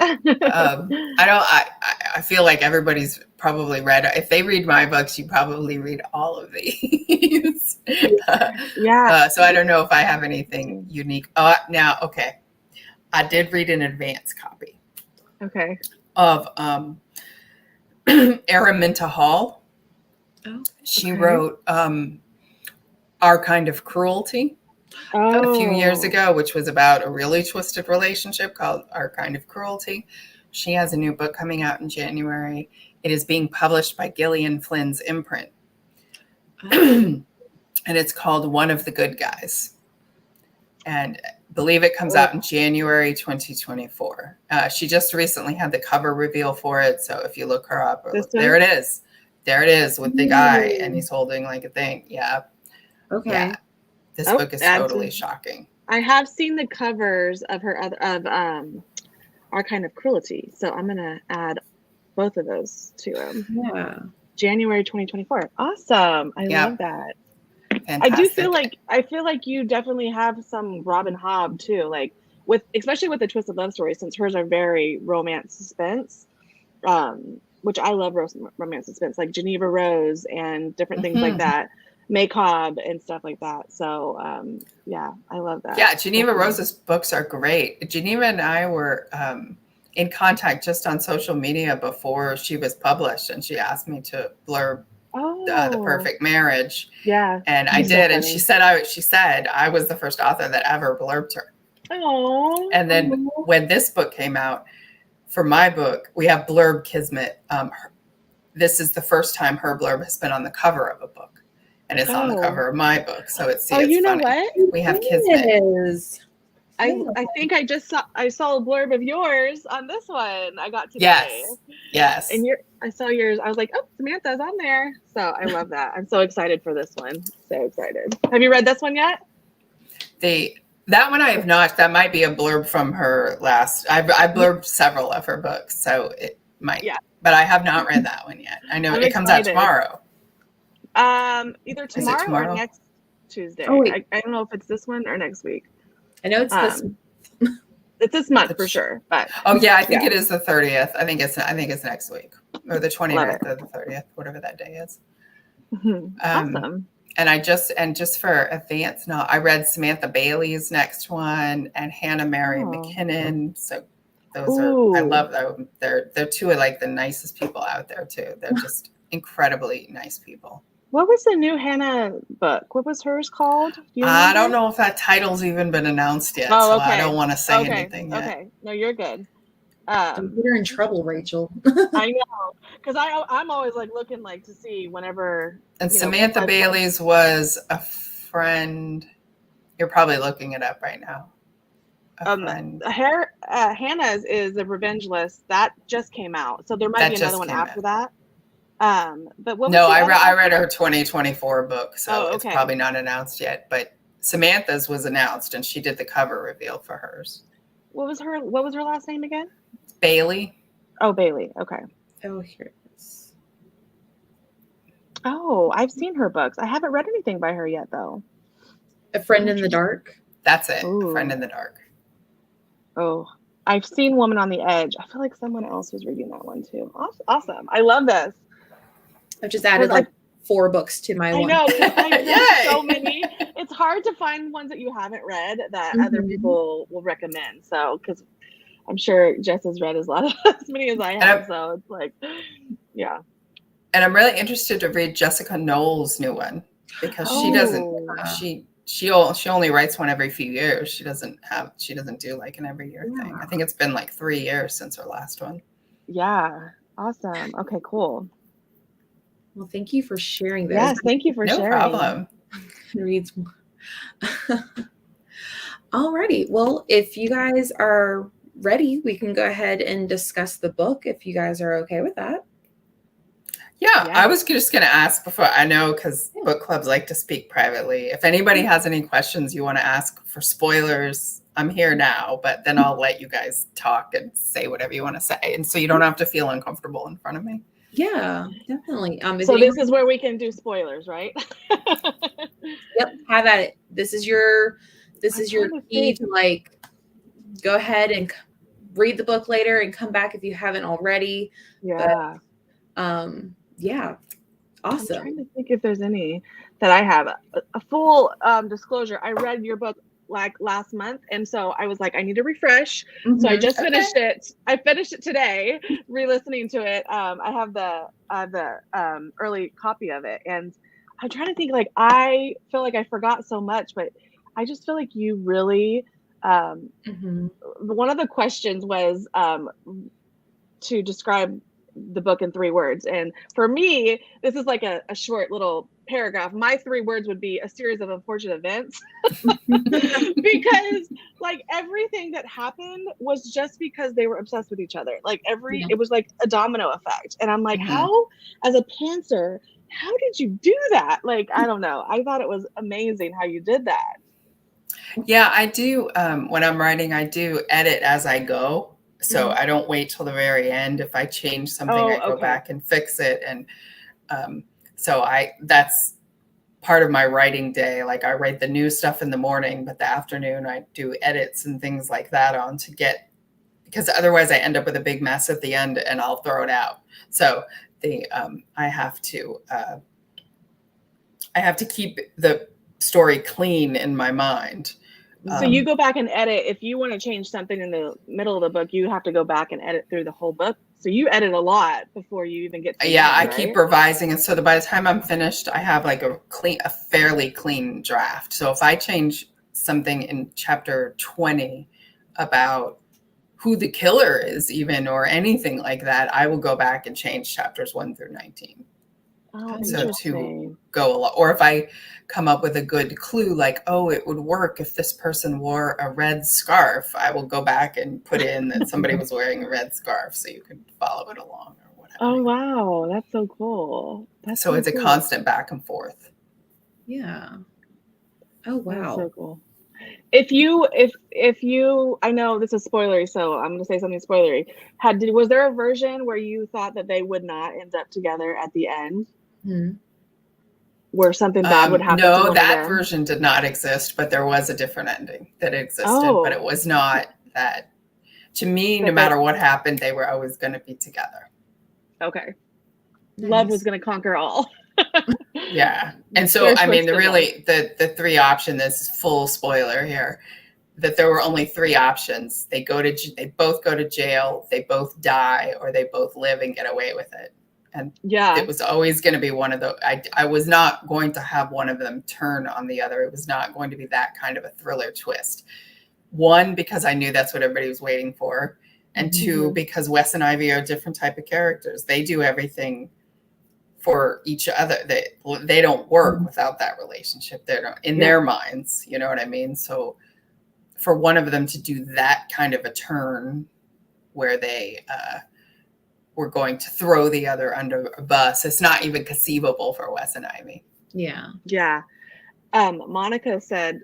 I feel like everybody's probably read. If they read my books, you probably read all of these. So I don't know if I have anything unique. I did read an advance copy. Okay. Of Araminta Hall. She wrote Our Kind of Cruelty a few years ago, which was about a really twisted relationship called Our Kind of Cruelty. She has a new book coming out in January. It is being published by Gillian Flynn's imprint. And it's called One of the Good Guys. And I believe it comes out in January 2024. She just recently had the cover reveal for it. So if you look her up, there it is. There it is with the guy, and he's holding like a thing. Yeah. Okay. Yeah. This book is totally shocking. I have seen the covers of her Our Kind of Cruelty. So I'm gonna add both of those to them. Yeah. January 2024. Awesome. I love that. Fantastic. I feel like you definitely have some Robin Hobb too, like especially with the twisted love story, since hers are very romance suspense, which I love romance suspense, like Geneva Rose and different things like that, May Cobb and stuff like that. So I love that. Yeah, Geneva Rose's books are great. Geneva and I were in contact just on social media before she was published, and she asked me to blurb The Perfect Marriage. Yeah. And I did. And she said I was the first author that ever blurbed her. Oh. And then when this book came out, for my book, we have blurb Kismet. This is the first time her blurb has been on the cover of a book. And it's on the cover of my book. So it's you know funny. what? We have Kismet. I think I saw a blurb of yours on this one I got today. Yes. And I saw yours. I was like, oh, Samantha's on there. So I love that. I'm so excited for this one. So excited. Have you read this one yet? That one I have not. That might be a blurb from her last. I blurbed several of her books, so it might. Yeah. But I have not read that one yet. I know it comes out tomorrow. Either tomorrow or next Tuesday. I don't know if it's this one or next week. I know it's this. It's this month for sure. But I think it is the 30th. I think it's next week, or the 29th or the 30th, whatever that day is. Awesome. And just for advance now, I read Samantha Bailey's next one and Hannah Mary McKinnon. So those I love them. They're two of like the nicest people out there too. They're just incredibly nice people. What was the new Hannah book? What was hers called? I don't know if that title's even been announced yet, so I don't want to say anything yet. Okay, no, you're good. You're in trouble, Rachel. I know, because I'm always like looking like to see whenever. And Samantha Bailey's was a friend. You're probably looking it up right now. Hannah's is The Revenge List that just came out, so there might be another one after that. But what? No, I read her 2024 book, so it's probably not announced yet. But Samantha's was announced, and she did the cover reveal for hers. What was her last name again? Bailey. Oh, Bailey. Okay. Oh, here it is. Oh, I've seen her books. I haven't read anything by her yet, though. A Friend in the Dark. That's it. Ooh. A Friend in the Dark. Oh, I've seen Woman on the Edge. I feel like someone else was reading that one too. Awesome. I love this. I've just added like 4 books to my one. I know. I so many. It's hard to find ones that you haven't read that other people will recommend. So, because I'm sure Jess has read as many as I have. So it's like, yeah. And I'm really interested to read Jessica Knoll's new one because she doesn't. she only writes one every few years. She doesn't do like an every year thing. I think it's been like 3 years since her last one. Yeah. Awesome. Okay, cool. Well, thank you for sharing those. Yes, thank you for No sharing. problem. Reads more. Alrighty. Well, if you guys are ready, we can go ahead and discuss the book if you guys are okay with that. Yeah, I was just going to ask before, I know because book clubs like to speak privately. If anybody has any questions you want to ask for spoilers, I'm here now, but then I'll let you guys talk and say whatever you want to say. And so you don't have to feel uncomfortable in front of me. Yeah, definitely. So this is where we can do spoilers, right? Yep, have at it. This is your key to like go ahead and read the book later and come back if you haven't already. Yeah. But, yeah. Awesome. I'm trying to think if there's any that I have. A full disclosure, I read your book like last month, and so I was like, I need to refresh. So I just finished it. I finished it today, re-listening to it. I have the early copy of it, and I'm trying to think, like, I feel like I forgot so much, but I just feel like you really one of the questions was to describe the book in 3 words. And for me, this is like a short little paragraph. My 3 words would be a series of unfortunate events. Because like everything that happened was just because they were obsessed with each other. Like it was like a domino effect. And I'm like, how, as a pantser, how did you do that? Like, I don't know. I thought it was amazing how you did that. Yeah, I do. When I'm writing, I do edit as I go. So I don't wait till the very end. If I change something, I go back and fix it. And so that's part of my writing day. Like I write the new stuff in the morning, but the afternoon I do edits and things like that on to get, because otherwise I end up with a big mess at the end and I'll throw it out. So I have to keep the story clean in my mind. So you go back and edit. If you want to change something in the middle of the book, you have to go back and edit through the whole book. So you edit a lot before you even get to the end, I right? keep revising. And so by the time I'm finished, I have like a fairly clean draft. So if I change something in chapter 20 about who the killer is even, or anything like that, I will go back and change chapters 1 through 19. So to go along, or if I come up with a good clue, like, oh, it would work if this person wore a red scarf, I will go back and put in that somebody was wearing a red scarf so you could follow it along or whatever. Oh, wow. That's so cool. So it's a constant back and forth. Yeah. Oh, wow. That's so cool. If you, I know this is spoilery, so I'm going to say something spoilery. Was there a version where you thought that they would not end up together at the end? Where something bad would happen? No, that version did not exist, but there was a different ending that existed, but it was not that. To me, no matter what happened, they were always going to be together. Okay. Nice. Love was going to conquer all. Yeah. And so, I mean, the 3 option, this is full spoiler here, that there were only 3 options. They both go to jail, they both die, or they both live and get away with it. And it was always going to be one of those. I was not going to have one of them turn on the other. It was not going to be that kind of a thriller twist. 1, because I knew that's what everybody was waiting for. And 2, because Wes and Ivy are a different type of characters. They do everything for each other. They don't work without that relationship. They're in their minds. You know what I mean? So for one of them to do that kind of a turn where they were going to throw the other under a bus, it's not even conceivable for Wes and Ivy. Yeah. Yeah. Monica said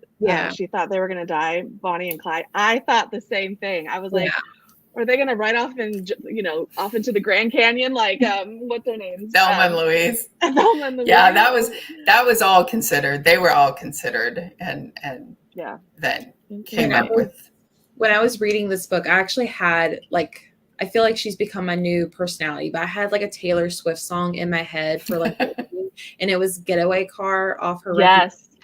she thought they were going to die, Bonnie and Clyde. I thought the same thing. I was like, are they going to ride off off into the Grand Canyon? Like, what's their names? Thelma and Louise. Thelma and Louise. Yeah, that was all considered. They were all considered, and then came up with. When I was reading this book, I actually had I feel like she's become my new personality, but I had like a Taylor Swift song in my head for and it was Getaway Car off her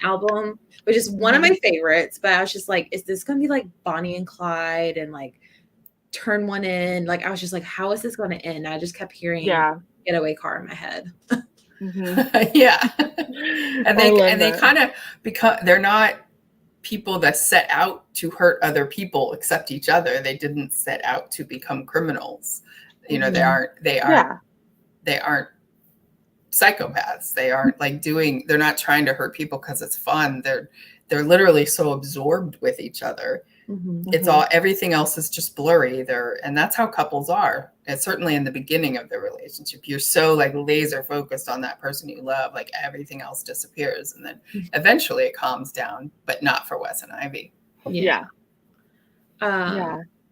album, which is one of my favorites. But I was just like, is this going to be like Bonnie and Clyde and like turn one in? Like, I was just like, how is this going to end? I just kept hearing Getaway Car in my head. Yeah. And they that. kind of become, they're not people that set out to hurt other people except each other. They didn't set out to become criminals. You know, they aren't psychopaths. They aren't like they're not trying to hurt people because it's fun. They're literally so absorbed with each other. It's all, everything else is just blurry. And that's how couples are. And certainly in the beginning of the relationship, you're so like laser focused on that person you love, like everything else disappears. And then eventually it calms down, but not for Wes and Ivy. Yeah.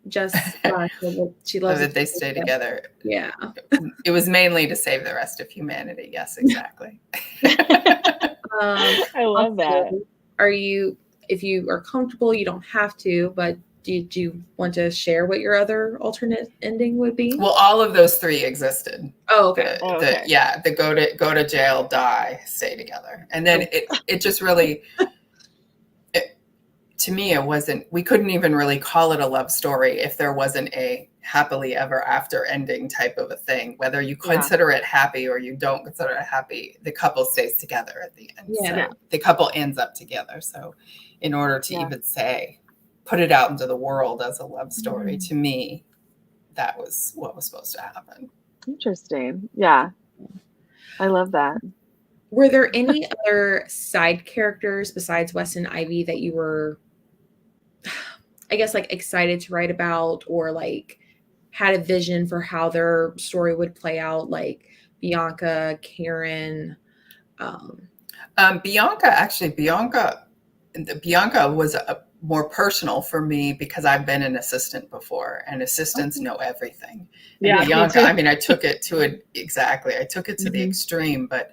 Just she loves that they stay together. Yeah. It was mainly to save the rest of humanity. Yes, exactly. I love that. If you are comfortable, you don't have to, but do you want to share what your other alternate ending would be? Well, all of those three existed. Oh, okay. The go to jail, die, stay together. And then it just really, to me, we couldn't even really call it a love story if there wasn't a happily ever after ending type of a thing. Whether you consider it happy or you don't consider it happy, the couple stays together at the end. Yeah. So the couple ends up together. So in order to even put it out into the world as a love story, to me, that was what was supposed to happen. Interesting. Yeah. I love that. Were there any other side characters besides Wes and Ivy that you were, I guess, like excited to write about, or like had a vision for how their story would play out, like Bianca, Karen? Bianca was more personal for me because I've been an assistant before, and assistants know everything. Yeah, and Bianca, I mean, I took it to the extreme, but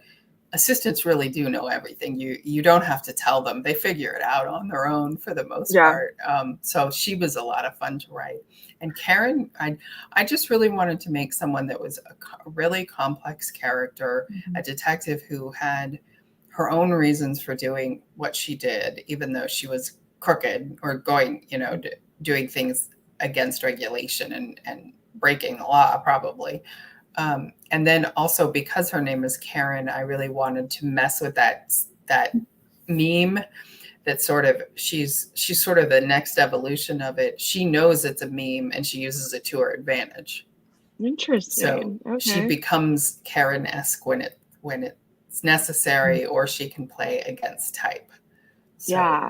assistants really do know everything. You don't have to tell them; they figure it out on their own for the most part. So she was a lot of fun to write. And Karen, I just really wanted to make someone that was a really complex character, a detective who had her own reasons for doing what she did, even though she was crooked or going, doing things against regulation and breaking the law probably. And then also because her name is Karen, I really wanted to mess with that meme that sort of, she's sort of the next evolution of it. She knows it's a meme and she uses it to her advantage. Interesting. So she becomes Karen-esque when it's necessary, or she can play against type. So,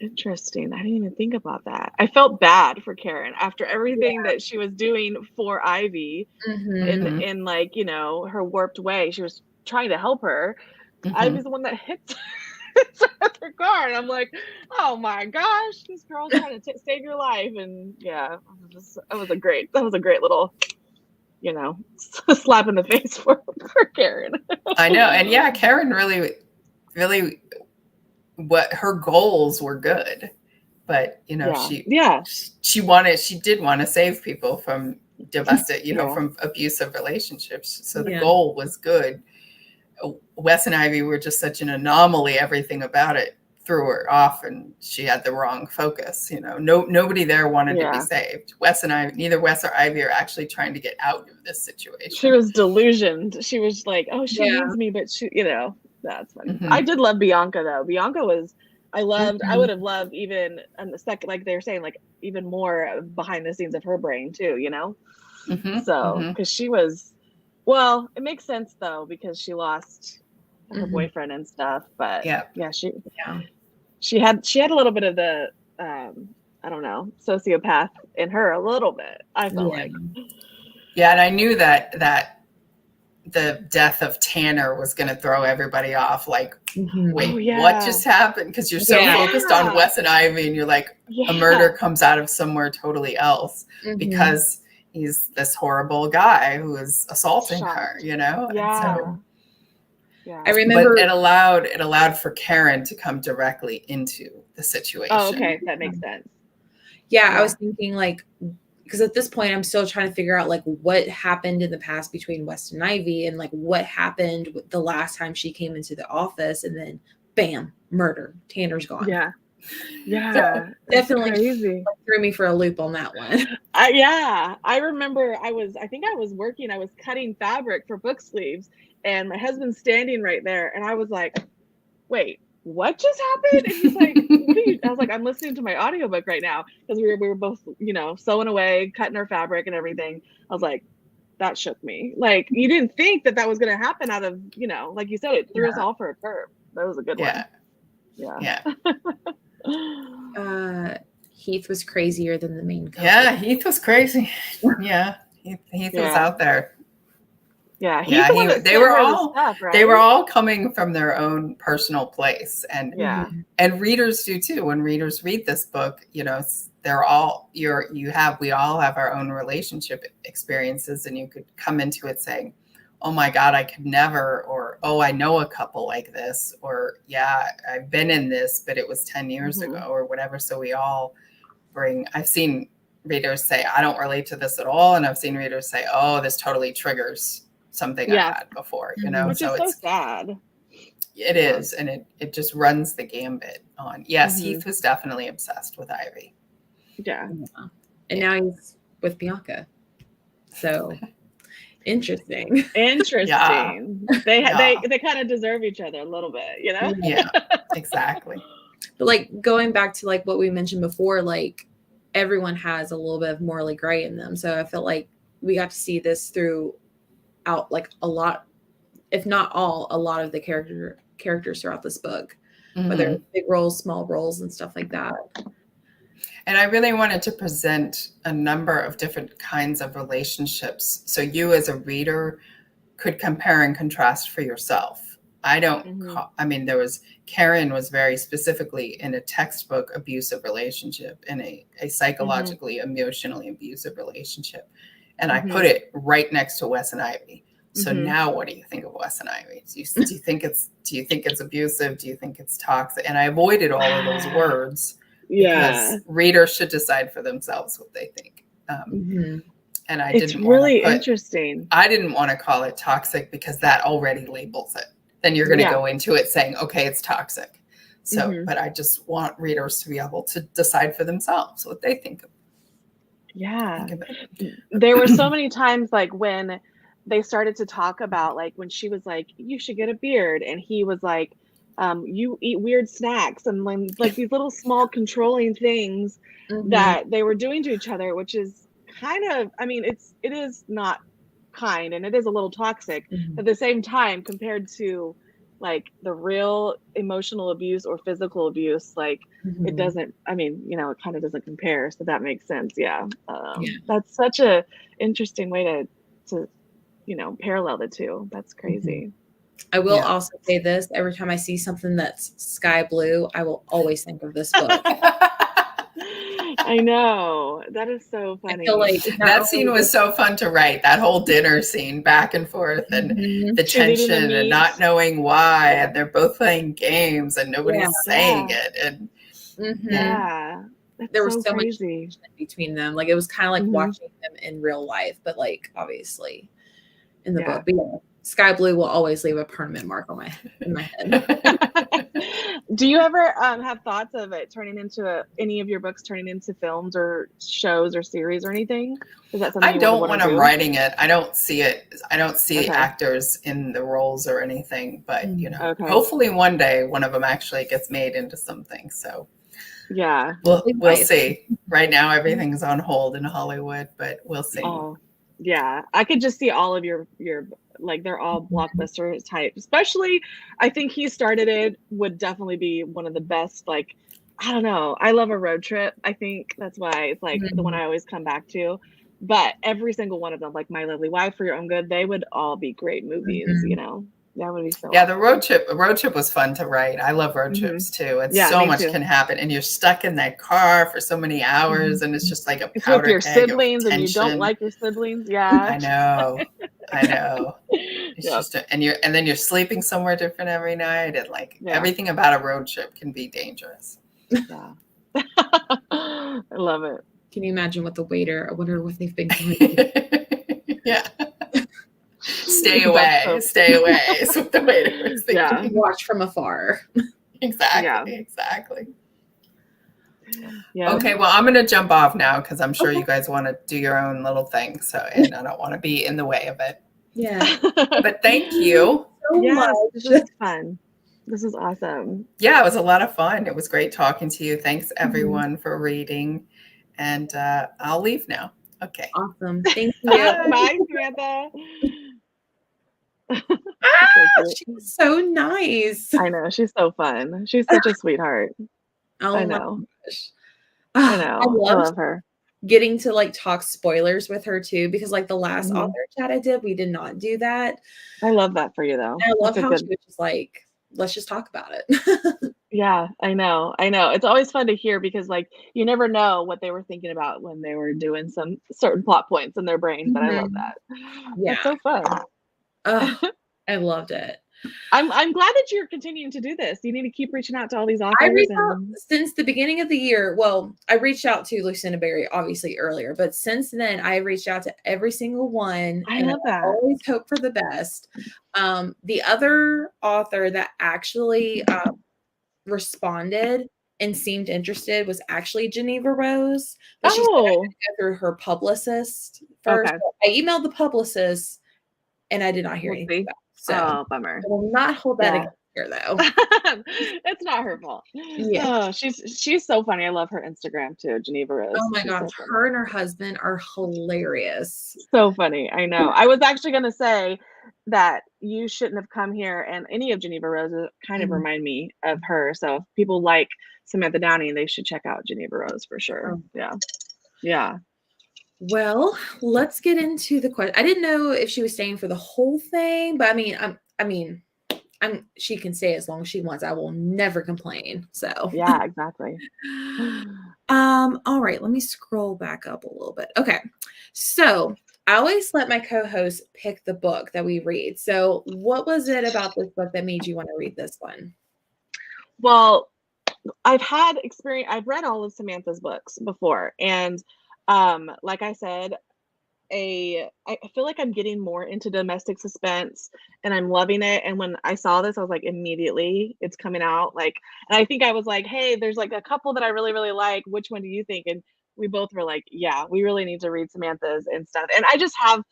interesting. I didn't even think about that. I felt bad for Karen after everything that she was doing for Ivy in like, her warped way. She was trying to help her. Ivy's the one that hits her car, and I'm like, oh my gosh, this girl's trying to save your life. And that was a great little slap in the face for Karen. I know. And Karen really what her goals were good, but she did want to save people from domestic, from abusive relationships. So the goal was good. Wes and Ivy were just such an anomaly. Everything about it threw her off, and she had the wrong focus. Nobody there wanted to be saved. Neither Wes or Ivy are actually trying to get out of this situation. She was delusioned. She was like, oh, she needs me, but she, that's funny. I did love Bianca though. Bianca was, I would have loved even on the second, like they were saying, like even more behind the scenes of her brain too, So, because she was, well, it makes sense though, because she lost her boyfriend and stuff, but she had a little bit of the, I don't know, sociopath in her a little bit, I felt like. Yeah. And I knew that the death of Tanner was going to throw everybody off. Like, wait, what just happened? Because you're so focused on Wes and Ivy, and you're like, a murder comes out of somewhere totally else because he's this horrible guy who is assaulting her, Yeah. So, I remember, but it allowed for Karen to come directly into the situation. Oh, okay, that makes sense. Yeah, I was thinking like, because at this point I'm still trying to figure out like what happened in the past between Wes and Ivy, and like what happened the last time she came into the office, and then bam, murder. Tanner's gone. Yeah. Yeah, Definitely crazy. threw me for a loop on that one. I remember I was working, I was cutting fabric for book sleeves, and my husband's standing right there, and I was like, wait, what just happened? And he's like, what are you? I was like, I'm listening to my audiobook right now, because we were both, sewing away, cutting our fabric and everything. I was like, that shook me. Like, you didn't think that was going to happen out of, like you said, it threw us all for a curve. That was a good one. Yeah. Heath was crazier than the main couple. Yeah, Heath was crazy. Yeah, Heath was out there. Yeah, they were all coming from their own personal place, and and readers do too. When readers read this book, they're all we all have our own relationship experiences, and you could come into it saying, oh my God, I could never, or, oh, I know a couple like this, or, yeah, I've been in this, but it was 10 years ago, or whatever. So we all I've seen readers say, I don't relate to this at all. And I've seen readers say, oh, this totally triggers something I had before, Which so is so sad. It is. And it just runs the gambit on. Yes, Heath was definitely obsessed with Ivy. Yeah. And now he's with Bianca. So interesting. Yeah. They kind of deserve each other a little bit, Yeah, exactly. But like going back to like what we mentioned before, like everyone has a little bit of morally gray in them. So I felt like we got to see this throughout like a lot, if not all, a lot of the characters throughout this book, whether it's big roles, small roles, and stuff like that. And I really wanted to present a number of different kinds of relationships, so you as a reader could compare and contrast for yourself. Karen was very specifically in a textbook abusive relationship, in a psychologically, emotionally abusive relationship. And I put it right next to Wes and Ivy. So now what do you think of Wes and Ivy? Do you think it's abusive? Do you think it's toxic? And I avoided all of those words because readers should decide for themselves what they think. And it's really interesting. I didn't want to call it toxic because that already labels it. Then you're going to go into it saying, okay, it's toxic. So, but I just want readers to be able to decide for themselves what they think of. Yeah. There were so many times like when they started to talk about like when she was like, you should get a beard. And he was like, you eat weird snacks, and like these little small controlling things that they were doing to each other, which is kind of, it is not kind, and it is a little toxic, but at the same time, compared to like the real emotional abuse or physical abuse, like it doesn't, it kind of doesn't compare. So that makes sense. That's such a interesting way to parallel the two. That's crazy. I will also say this: every time I see something that's sky blue, I will always think of this book. I know, that is so funny. I feel like that scene was so fun to write. That whole dinner scene, back and forth, and the tension, and not knowing why, and they're both playing games, and nobody's saying it, and there was so much between them. Like it was kind of like watching them in real life, but like obviously in the book. But sky blue will always leave a permanent mark on in my head. Do you ever have thoughts of it turning into any of your books turning into films or shows or series or anything? Is that something I don't when I'm writing it. I don't see it. I don't see actors in the roles or anything. But hopefully one day one of them actually gets made into something. So we'll see. Right now everything's on hold in Hollywood, but we'll see. Oh, yeah, I could just see all of your like they're all blockbuster type. Especially, I think He Started It would definitely be one of the best. Like, I don't know. I love a road trip. I think that's why it's like the one I always come back to. But every single one of them, like My Lovely Wife, For Your Own Good, they would all be great movies. That would be so. Yeah, awesome. The road trip was fun to write. I love road trips too. It's so much can happen, and you're stuck in that car for so many hours, and it's just like a powder with your keg siblings, of and you don't like your siblings. Yeah, I know. It's just and then you're sleeping somewhere different every night, and like everything about a road trip can be dangerous. Yeah, I love it. Can you imagine what the waiter? I wonder what they've been doing. Yeah. Stay away is what the waiter was thinking. Watch from afar. Exactly. Yeah. Okay, well, I'm going to jump off now because I'm sure you guys want to do your own little thing. So, and I don't want to be in the way of it. Yeah. But thank you. So Yes, much. this is fun. This is awesome. Yeah, it was a lot of fun. It was great talking to you. Thanks, everyone, for reading. And I'll leave now. Okay. Awesome. Thank you. Bye, Samantha. She's so nice. I know. She's so fun. She's such a sweetheart. Oh I my know. gosh. I know. I love love her. getting to like talk spoilers with her too, because like the last Mhm. author chat I did, we did not do that. I love that for you, though. And I love That's a how good. she was just like, let's just talk about it. Yeah, I know. I know. It's always fun to hear because, like, you never know what they were thinking about when they were doing some certain plot points in their brain. But I love Mhm. that. Yeah. That's so fun. I loved it. I'm glad that you're continuing to do this. You need to keep reaching out to all these authors. I reached out since the beginning of the year. Well, I reached out to Lucinda Berry obviously earlier, but since then I reached out to every single one. I and love that. always hope for the best. The other author that actually responded and seemed interested was actually Geneva Rose, but she said I had to go through her publicist first. Okay. I emailed the publicist and I did not hear anything back. So Oh, bummer. I will not hold that against her though. It's not her fault. Yeah. Oh, she's so funny. I love her Instagram too, Geneva Rose. Oh my She's gosh, so her and her husband are hilarious. So funny. I know. I was actually going to say that you shouldn't have come here, and any of Geneva Rose's kind of Mhm. remind me of her. So if people like Samantha Downing, they should check out Geneva Rose for sure. Oh. Yeah. Yeah. Well, let's get into the question. I didn't know if she was staying for the whole thing, but she can stay as long as she wants. I will never complain. So Yeah, exactly. all right, let me scroll back up a little bit. Okay. So I always let my co-host pick the book that we read. So what was it about this book that made you want to read this one? Well, I've had experience. I've read all of Samantha's books before, and like I said, I feel like I'm getting more into domestic suspense and I'm loving it. And when I saw this, I was like, immediately it's coming out. Like, and I think I was like, hey, there's like a couple that I really, really like. Which one do you think? And we both were like, yeah, we really need to read Samantha's and stuff. And I just have,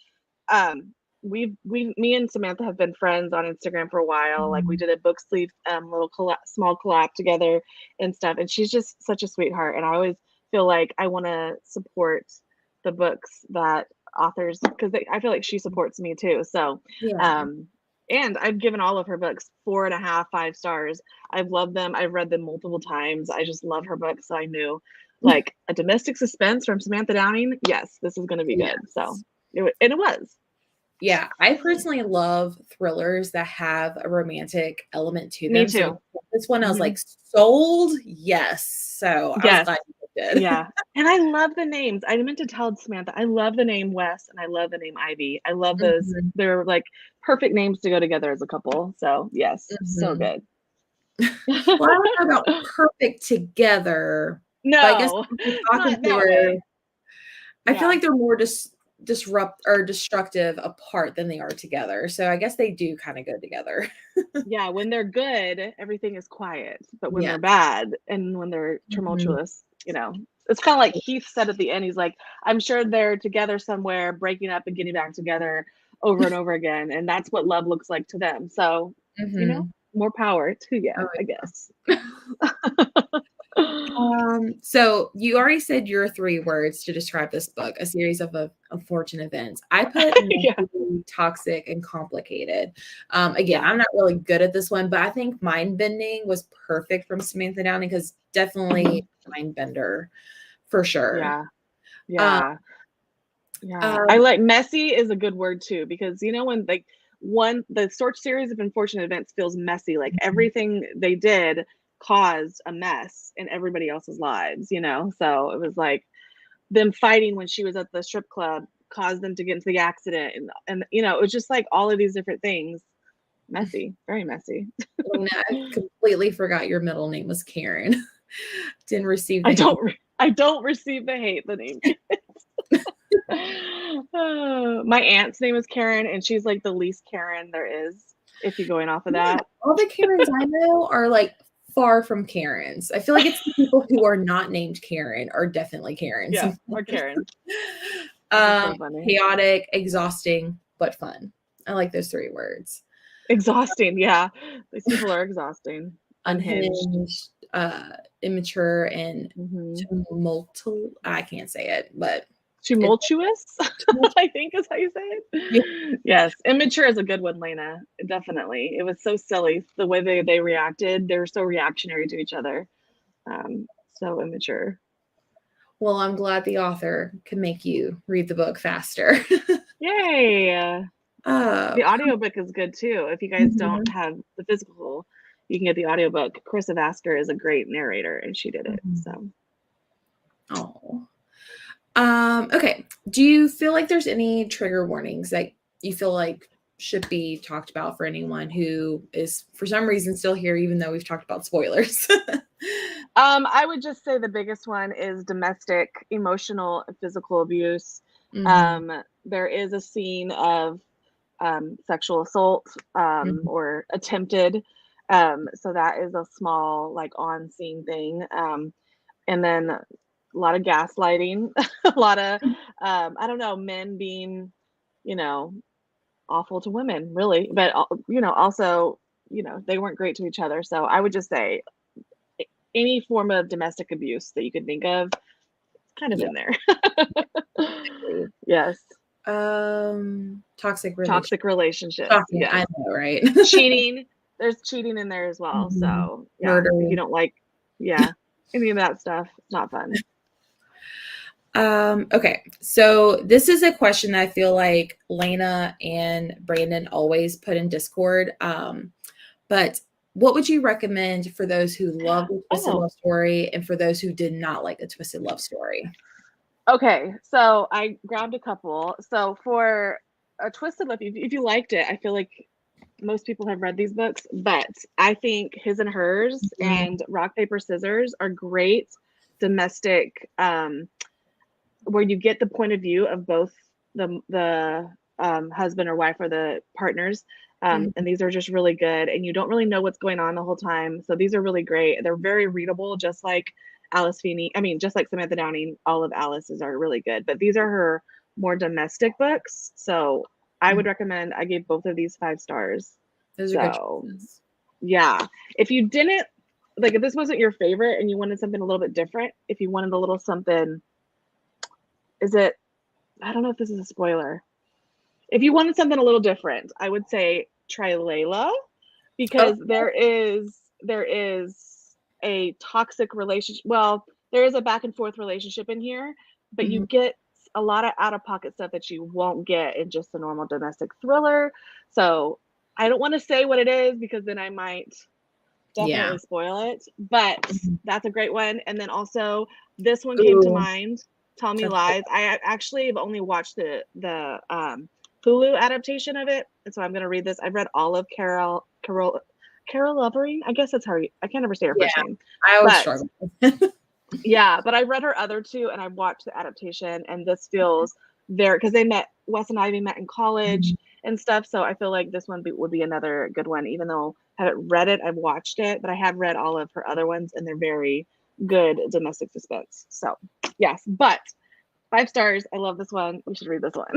me and Samantha have been friends on Instagram for a while. Like we did a book sleeve, little small collab together and stuff. And she's just such a sweetheart. And I always feel like I want to support the books that authors, because I feel like she supports me too. So Yeah. and I've given all of her books 4.5, 5 stars. I've loved them. I've read them multiple times. I just love her books. So I knew like a domestic suspense from Samantha Downing. Yes, this is going to be good. So it was. Yeah, I personally love thrillers that have a romantic element to them. Me too. So this one I was like, sold. Yes. So I was glad you did. Yeah. And I love the names. I meant to tell Samantha, I love the name Wes and I love the name Ivy. I love those. They're like perfect names to go together as a couple. So yes, so good. Well, I don't know about perfect together. No, but I guess talking to her, I feel like they're more destructive apart than they are together. So I guess they do kind of go together. Yeah, when they're good, everything is quiet. But when they're bad and when they're tumultuous, you know, it's kind of like Heath said at the end. He's like, I'm sure they're together somewhere, breaking up and getting back together over and over again. And that's what love looks like to them. So, you know, more power to you, I guess. So you already said your 3 words to describe this book: a series of unfortunate events. I put toxic and complicated. Again, I'm not really good at this one, but I think mind bending was perfect from Samantha Downing, because definitely mind bender for sure. Yeah. I like messy is a good word too, because you know when like the series of unfortunate events feels messy, like everything they did caused a mess in everybody else's lives, you know. So it was like them fighting when she was at the strip club caused them to get into the accident, and you know, it was just like all of these different things. Messy, very messy. I completely forgot your middle name was Karen. Didn't receive I don't receive the hate the name. My aunt's name is Karen, and she's like the least Karen there is, if you're going off of that. All the Karens I know are like far from Karens. I feel like it's the people who are not named Karen are definitely Karens. Yeah, or Karen. So funny. Chaotic, exhausting, but fun. I like those 3 words. Exhausting, yeah. These people are exhausting. Unhinged, immature, and Mhm. I can't say it, but Tumultuous, I think is how you say it. Yes, immature is a good one, Lena. Definitely. It was so silly the way they reacted. They were so reactionary to each other. So immature. well, I'm glad the author can make you read the book faster. Yay! The audiobook is good too. If you guys don't have the physical, you can get the audiobook. Chris Avasker is a great narrator, and she did it. So. Okay. Do you feel like there's any trigger warnings that you feel like should be talked about for anyone who is for some reason still here, even though we've talked about spoilers? I would just say the biggest one is domestic, emotional, and physical abuse. There is a scene of sexual assault or attempted. So that is a small, like, on-scene thing. And then a lot of gaslighting, a lot of, I don't know, men being, awful to women, really. But, also, they weren't great to each other. So I would just say any form of domestic abuse that you could think of, kind of in there. Yes. Toxic relationships. Yes. I know, right? Cheating. There's cheating in there as well. So yeah, murder. if you don't like, any of that stuff, it's not fun. Okay, so this is a question that I feel like Lena and Brandon always put in Discord. But what would you recommend for those who love a twisted love story and for those who did not like a twisted love story? Okay, so I grabbed a couple. So for a twisted love, if you liked it, I feel like most people have read these books, but I think His and Hers and Rock, Paper, Scissors are great domestic, where you get the point of view of both the husband or wife or the partners. And these are just really good, and you don't really know what's going on the whole time. So these are really great. They're very readable, just like Alice Feeney. I mean, just like Samantha Downing, all of Alice's are really good, but these are her more domestic books. So I would recommend, I gave both of these 5 stars. Those are good choices. Yeah. If you didn't, like, if this wasn't your favorite and you wanted something a little bit different, if you wanted a little something, I don't know if this is a spoiler. If you wanted something a little different, I would say try Layla, because there is a toxic relationship. Well, there is a back and forth relationship in here, but you get a lot of out-of-pocket stuff that you won't get in just a normal domestic thriller. So I don't want to say what it is, because then I might definitely spoil it, but that's a great one. And then also this one came to mind, Tell Me Lies. I actually have only watched the Hulu adaptation of it, and so I'm going to read this. I've read all of Carol Lovering. I guess that's how I can't ever say her first name. I always struggle. Yeah, but I read her other 2, and I watched the adaptation, and this feels because Wes and Ivy met in college and stuff. So I feel like this one would be another good one, even though I haven't read it. I've watched it, but I have read all of her other ones, and they're very good domestic suspense. So yes, but 5 stars. I love this one. You should read this one.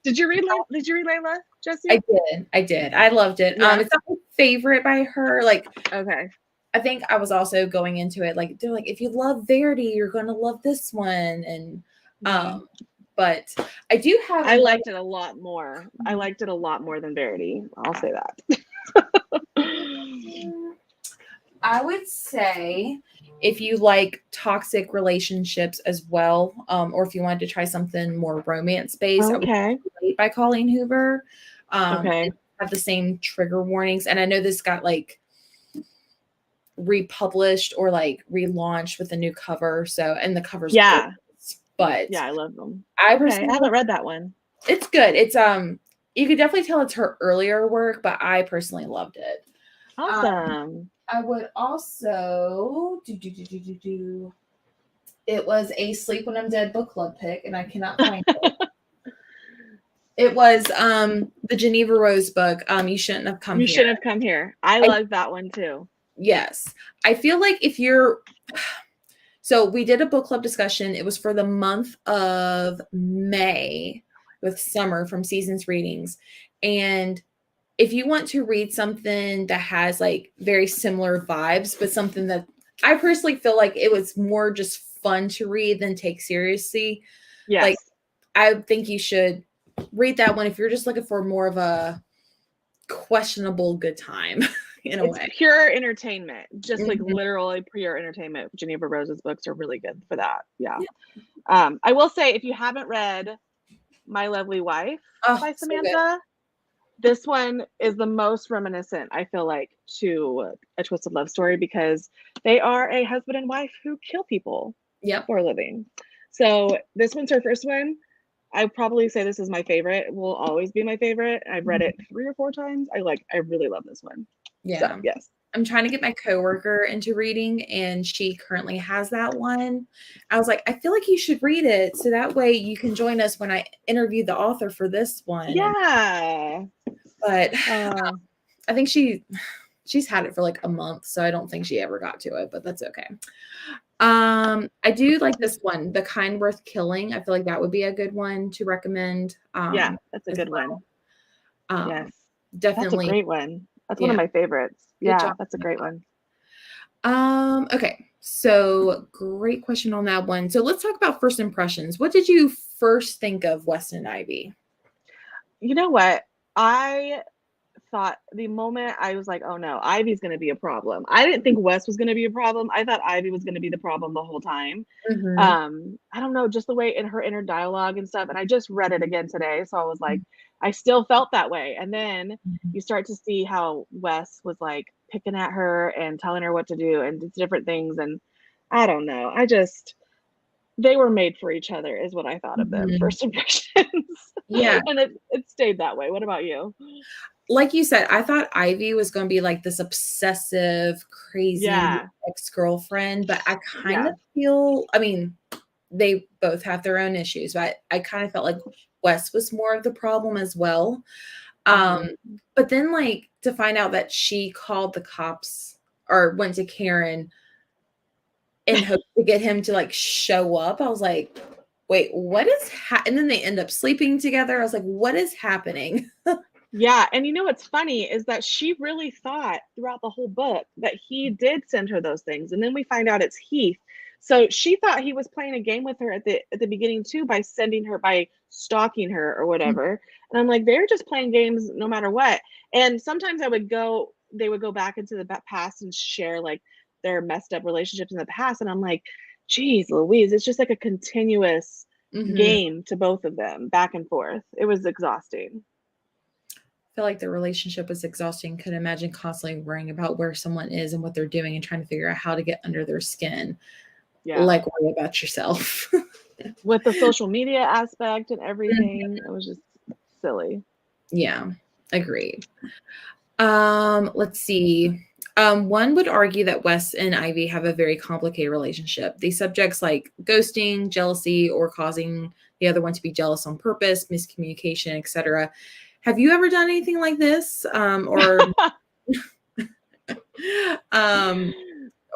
Did you read Layla, Jessie? I did. I loved it. Yeah. It's not my favorite by her. Like, okay. I think I was also going into it like, they're like, if you love Verity, you're gonna love this one. And but I do have I liked it a lot more. I liked it a lot more than Verity. I'll say that. I would say if you like toxic relationships as well, or if you wanted to try something more romance-based, I would Late by Colleen Hoover. Have the same trigger warnings. And I know this got like republished or like relaunched with a new cover. So, and the cover's gorgeous, but yeah, I love them. I haven't read that one. It's good. It's you could definitely tell it's her earlier work, but I personally loved it. Awesome. I would also it was a Sleep When I'm Dead book club pick, and I cannot find it. It was the Geneva Rose book. You Shouldn't Have Come Here. You Shouldn't Have Come Here. I love that one too. Yes. I feel like if you're, so we did a book club discussion. It was for the month of May with Summer from Seasons Readings. And if you want to read something that has like very similar vibes, but something that I personally feel like it was more just fun to read than take seriously. Yes. Like, I think you should read that one if you're just looking for more of a questionable good time in a way. Pure entertainment, just like Mhm. literally pure entertainment. Geneva Rose's books are really good for that. Yeah. I will say, if you haven't read My Lovely Wife by So good. Samantha, this one is the most reminiscent, I feel like, to A Twisted Love Story, because they are a husband and wife who kill people Yep. for a living. So this one's her first one. I probably say this is my favorite. It will always be my favorite. I've read it 3 or 4 times. I really love this one. Yeah. So, yes. I'm trying to get my coworker into reading, and she currently has that one. I was like, I feel like you should read it so that way you can join us when I interview the author for this one. Yeah. But I think she's had it for like a month, so I don't think she ever got to it, but that's okay. I do like this one, The Kind Worth Killing. I feel like that would be a good one to recommend. Yeah, that's a good one. Yes. Definitely. That's a great one. That's one of my favorites. Yeah, that's a great one. Okay. So great question on that one. So let's talk about first impressions. What did you first think of Weston and Ivy? You know what? I thought the moment I was like, oh no, Ivy's going to be a problem. I didn't think Wes was going to be a problem. I thought Ivy was going to be the problem the whole time. I don't know, just the way in her inner dialogue and stuff. And I just read it again today. So I was like, I still felt that way. And then you start to see how Wes was like picking at her and telling her what to do and different things. And I don't know. They were made for each other is what I thought of them, first impressions. Yeah. And it stayed that way. What about you? Like you said, I thought Ivy was going to be like this obsessive, crazy ex-girlfriend, but I kind of feel, I mean, they both have their own issues, but I kind of felt like Wes was more of the problem as well. But then like to find out that she called the cops or went to Karen in hope to get him to like show up, I was like, wait, what is and then they end up sleeping together. I was like, what is happening? Yeah. And you know what's funny is that she really thought throughout the whole book that he did send her those things. And then we find out it's Heath. So she thought he was playing a game with her at the beginning too, by stalking her or whatever. And I'm like, they're just playing games no matter what. And sometimes they would go back into the past and share like their messed up relationships in the past. And I'm like, geez, Louise, it's just like a continuous game to both of them, back and forth. It was exhausting. I feel like the relationship was exhausting. Could imagine constantly worrying about where someone is and what they're doing and trying to figure out how to get under their skin. Yeah. Like worry about yourself. With the social media aspect and everything, it was just silly. Yeah, agreed. Let's see. One would argue that Wes and Ivy have a very complicated relationship. These subjects like ghosting, jealousy, or causing the other one to be jealous on purpose, miscommunication, etc. Have you ever done anything like this?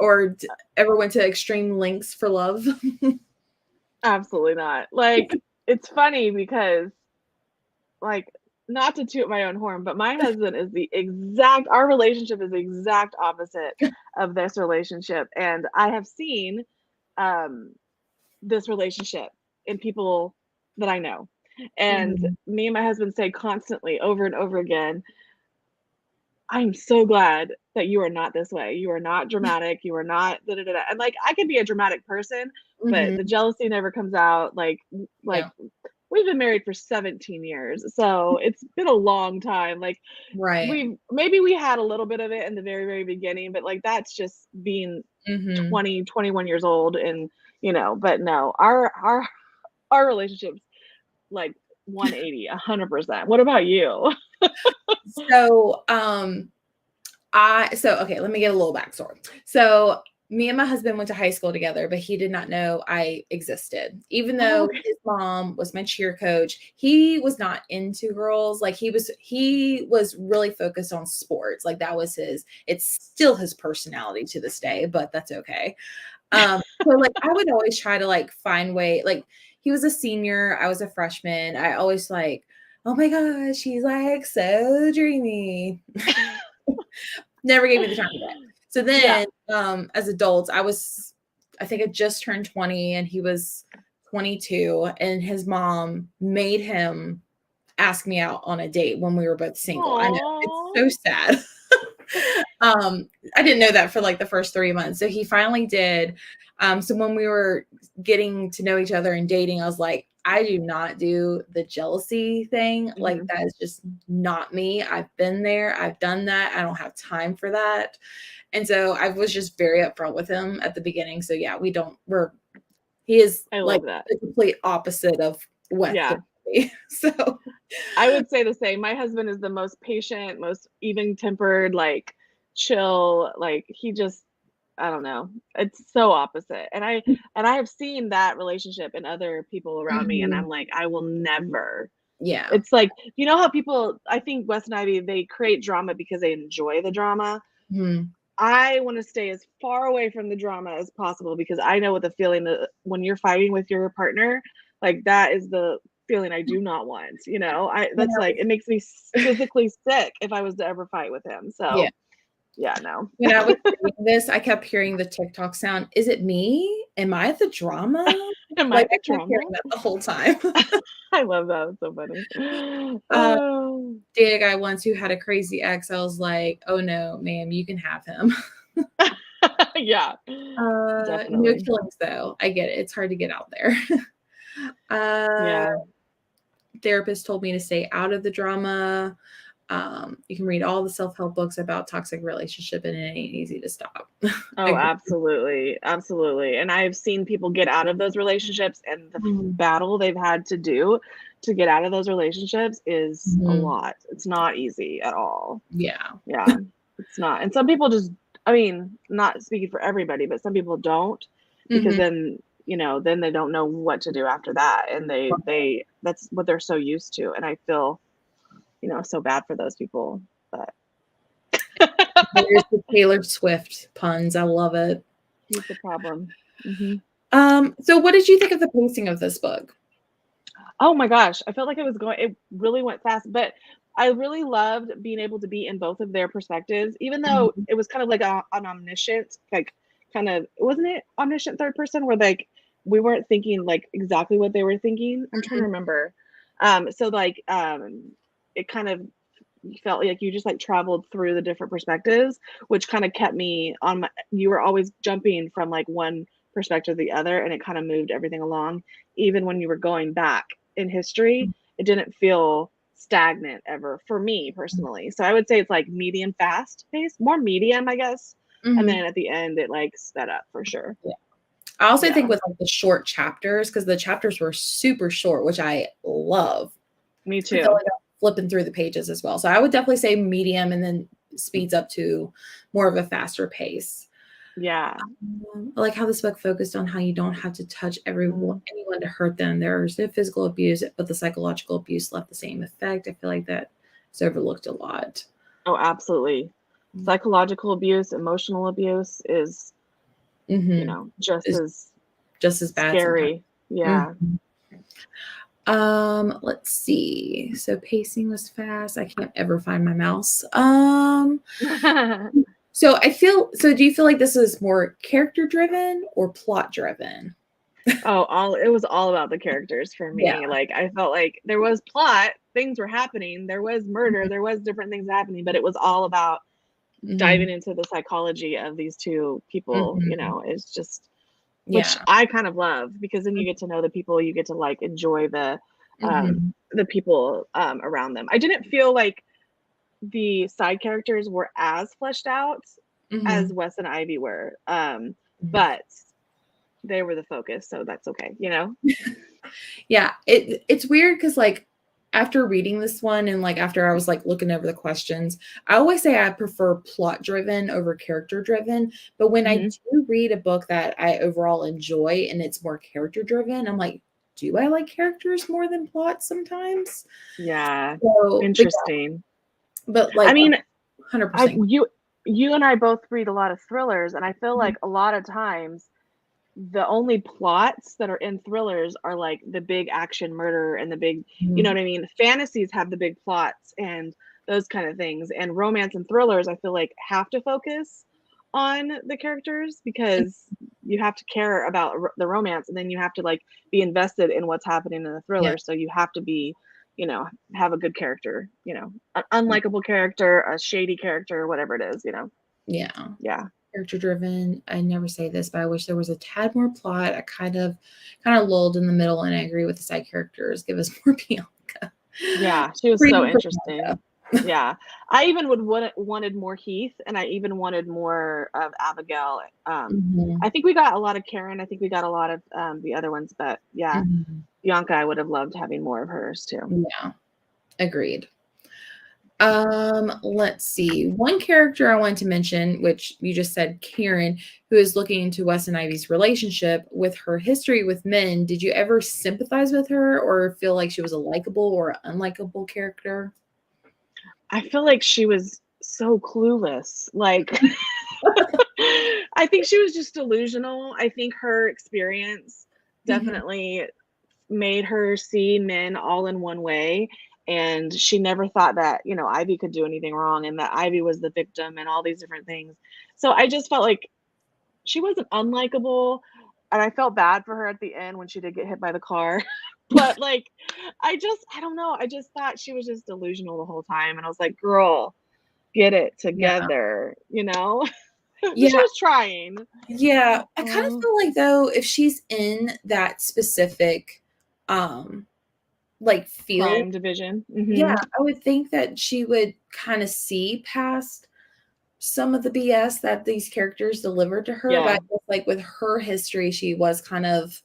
Or ever went to extreme lengths for love? Absolutely not. Like, it's funny because, like, not to toot my own horn, but my husband is our relationship is the exact opposite of this relationship. And I have seen this relationship in people that I know. And me and my husband say constantly over and over again, I'm so glad that you are not this way. You are not dramatic. You are not da, da, da, da. And like, I could be a dramatic person, but the jealousy never comes out. Like we've been married for 17 years. So it's been a long time. Like maybe we had a little bit of it in the very, very beginning, but like, that's just being 20, 21 years old. And, but no, our relationship's like 180, 100%. What about you? Okay, let me get a little backstory. So me and my husband went to high school together, but he did not know I existed. Even Oh, though okay. his mom was my cheer coach, he was not into girls. Like he was really focused on sports. Like that was it's still his personality to this day, but that's okay. So like I would always try to like find way, like he was a senior, I was a freshman. I always like, oh my gosh, she's like so dreamy. Never gave me the time for that. So Yeah. then, as adults, I think I just turned 20 and he was 22, and his mom made him ask me out on a date when we were both single. I know, Aw. it's so sad. I didn't know that for like the first 3 months. So he finally did. So when we were getting to know each other and dating, I was like, I do not do the jealousy thing. Like that is just not me. I've been there. I've done that. I don't have time for that. And so I was just very upfront with him at the beginning. So yeah, he is I like love that. the complete opposite of what Yeah. So I would say the same. My husband is the most patient, most even-tempered, like chill. Like he just, I don't know. It's so opposite. And I have seen that relationship in other people around me, and Mhm. I'm like, I will never. Yeah. It's like, you know how people, I think Wes and Ivy, they create drama because they enjoy the drama. Mhm. I want to stay as far away from the drama as possible because I know what the feeling that when you're fighting with your partner, like that is the feeling I do not want. You know, When that's I like it makes me physically sick if I was to ever fight with him. Yeah. So yeah, no. When I was reading this, I kept hearing the TikTok sound. Is it me? Am I the drama? Am I Like, I the kept drama? hearing that the whole time. I love that. It's so funny. Uh, Oh dated a guy once who had a crazy ex. I was like, "Oh, no, ma'am, you can have him." yeah, No definitely. killings, though. I get it. It's hard to get out there. Uh, Yeah. Therapist told me to stay out of the drama. You can read all the self-help books about toxic relationship, and it ain't easy to stop. Oh, Agree. absolutely. Absolutely. And I've seen people get out of those relationships, and the Mhm. battle they've had to do to get out of those relationships is a Mhm. lot. It's not easy at all. Yeah. Yeah, it's not. And some people just, I mean, not speaking for everybody, but some people don't because Mhm. then, you know, then they don't know what to do after that. And that's what they're so used to. And I feel, you know, so bad for those people. But There's the Taylor Swift puns. I love it. he's the problem. Hmm. So what did you think of the pacing of this book? Oh my gosh, I felt like it really went fast, but I really loved being able to be in both of their perspectives, even though Mhm. it was kind of like an omniscient, like kind of, wasn't it omniscient third person where like we weren't thinking like exactly what they were thinking? I'm trying to remember. So like it kind of felt like you just like traveled through the different perspectives, which kind of kept me on my, you were always jumping from like one perspective to the other, and it kind of moved everything along. Even when you were going back in history, it didn't feel stagnant ever for me personally. So I would say it's like medium fast paced, more medium, I guess. And Mhm. then at the end, it like sped up for sure. Yeah. I also Yeah, think with like the short chapters, because the chapters were super short, which I love. me I felt too. like I was flipping through the pages as well. So I would definitely say medium and then speeds up to more of a faster pace. Yeah. I like how this book focused on how you don't have to touch Mhm. anyone to hurt them. There's no physical abuse, but the psychological abuse left the same effect. I feel like that is overlooked a lot. Oh, absolutely. Psychological abuse, emotional abuse is, you Mm-hmm. know, just It's as just as bad sometimes. scary. Yeah. Mhm. Let's see. So pacing was fast. I can't ever find my mouse. So do you feel like this is more character driven or plot driven? Oh, all it was all about the characters for Yeah. me. Like I felt like there was plot, things were happening, there was murder, there was different things happening, but it was all about Mhm. diving into the psychology of these two people, you Mhm. know. It's just which Yeah. I kind of love because then you get to know the people, you get to like enjoy Mhm. the people around them. I didn't feel like the side characters were as fleshed out as Mhm. Wes and Ivy were. Mhm. But they were the focus, so that's okay, you know? Yeah, it's weird because like after reading this one and like after I was like looking over the questions, I always say I prefer plot driven over character driven. But when I do read a book that I overall enjoy and it's more character driven, I'm like, do I like characters more than plot sometimes? Yeah. So, Interesting. but like, I mean, 100%. you and I both read a lot of thrillers, and I feel like a lot of times the only plots that are in thrillers are like the big action murder and the big, you know what I mean? Fantasies have the big plots and those kind of things. And romance and thrillers, I feel like, have to focus on the characters because you have to care about the romance, and then you have to like be invested in what's happening in the thriller. So you have to be, you know, have a good character, you know, an unlikable character, a shady character, whatever it is, you know. Yeah. Character driven. I never say this, but I wish there was a tad more plot. I kind of lulled in the middle, and I agree with the side characters. Give us more Bianca. Yeah, she was so interesting. Yeah, I even wanted more Heath, and I even wanted more of Abigail. I think we got a lot of Karen. I think we got a lot of the other ones, but yeah, Bianca, I would have loved having more of hers too. Yeah, agreed. Let's see. One character I wanted to mention, which you just said, Karen, who is looking into Wes and Ivy's relationship. With her history with men, did you ever sympathize with her or feel like she was a likable or unlikable character? I feel like she was so clueless. Like, I think she was just delusional. I think her experience definitely made her see men all in one way. And she never thought that, you know, Ivy could do anything wrong and that Ivy was the victim and all these different things. So I just felt like she wasn't unlikable. And I felt bad for her at the end when she did get hit by the car. But like, I don't know. I just thought she was just delusional the whole time. And I was like, girl, get it together, you know? She was trying. Yeah. I kind of feel like though, if she's in that specific like field crime division, yeah, I would think that she would kind of see past some of the BS that these characters delivered to her. But I guess, like with her history, she was kind of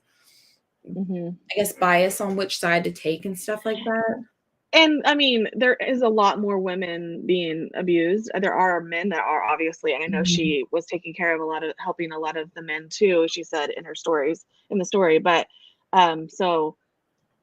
I guess biased on which side to take and stuff like that. And I mean, there is a lot more women being abused. There are men that are, obviously, and I know she was taking care of helping a lot of the men too, she said in her stories, in the story. But so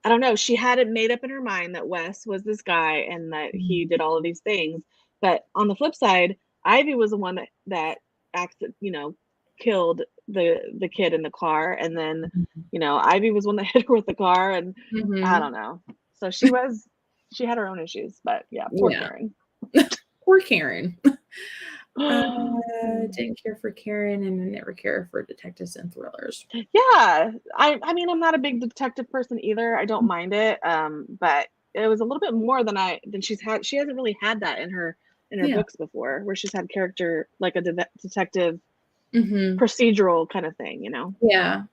I don't know. She had it made up in her mind that Wes was this guy and that he did all of these things. But on the flip side, Ivy was the one that acted, you know, killed the kid in the car, and then you know, Ivy was one that hit her with the car, and I don't know. So she had her own issues, but yeah, poor Karen. Poor Karen. Didn't care for Karen and I never care for detectives and thrillers. Yeah, I mean, I'm not a big detective person either. I don't mind it, but it was a little bit more than she's had. She hasn't really had that in her books before, where she's had character like a detective procedural kind of thing, you know? Yeah,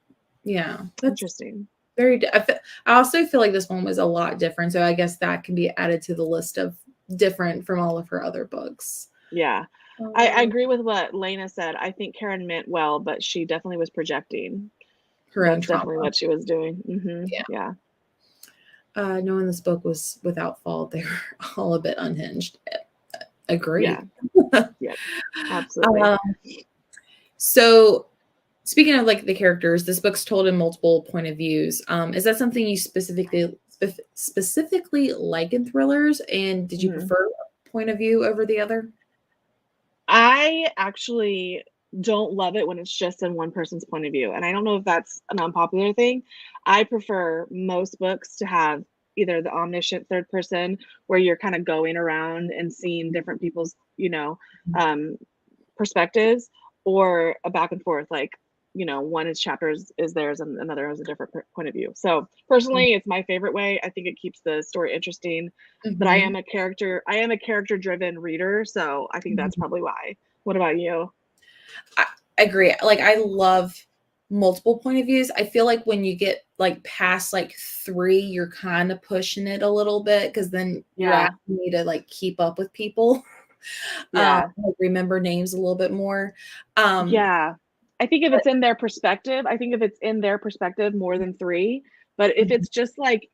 that's interesting. I also feel like this one was a lot different, so I guess that can be added to the list of different from all of her other books. Yeah, I agree with what Lena said. I think Karen meant well, but she definitely was projecting. That's definitely what she was doing. Yeah. Knowing this book was without fault, they were all a bit unhinged. Agree. Yeah, absolutely. So speaking of like the characters, this book's told in multiple point of views. Is that something you specifically like in thrillers? And did you prefer a point of view over the other? I actually don't love it when it's just in one person's point of view. And I don't know if that's an unpopular thing. I prefer most books to have either the omniscient third person where you're kind of going around and seeing different people's, you know, perspectives, or a back and forth, like, you know, one is chapters is theirs and another has a different point of view. So personally, it's my favorite way. I think it keeps the story interesting, but I am a character driven reader. So I think that's probably why. What about you? I agree. Like, I love multiple point of views. I feel like when you get like past like 3, you're kind of pushing it a little bit, because then you're asking me to like keep up with people. Like remember names a little bit more. I think if it's in their perspective, more than 3. But if it's just like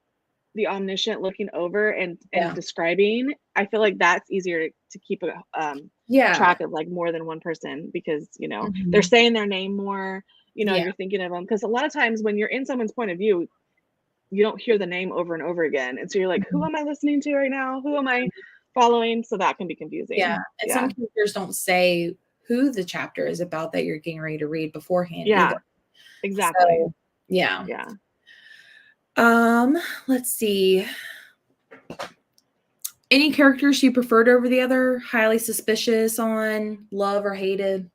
the omniscient looking over and Yeah. describing, I feel like that's easier to keep a Yeah. track of, like, more than one person, because, you know, Mhm. they're saying their name more, you know, Yeah. you're thinking of them, because a lot of times when you're in someone's point of view, you don't hear the name over and over again, and so you're like, who Mhm. am I listening to right now? Who am I following? So that can be confusing. Yeah, and Yeah. some characters don't say who the chapter is about that you're getting ready to read beforehand Yeah, either. exactly. So, yeah. Yeah. Let's see. Any characters you preferred over the other? Highly suspicious on, love or hated?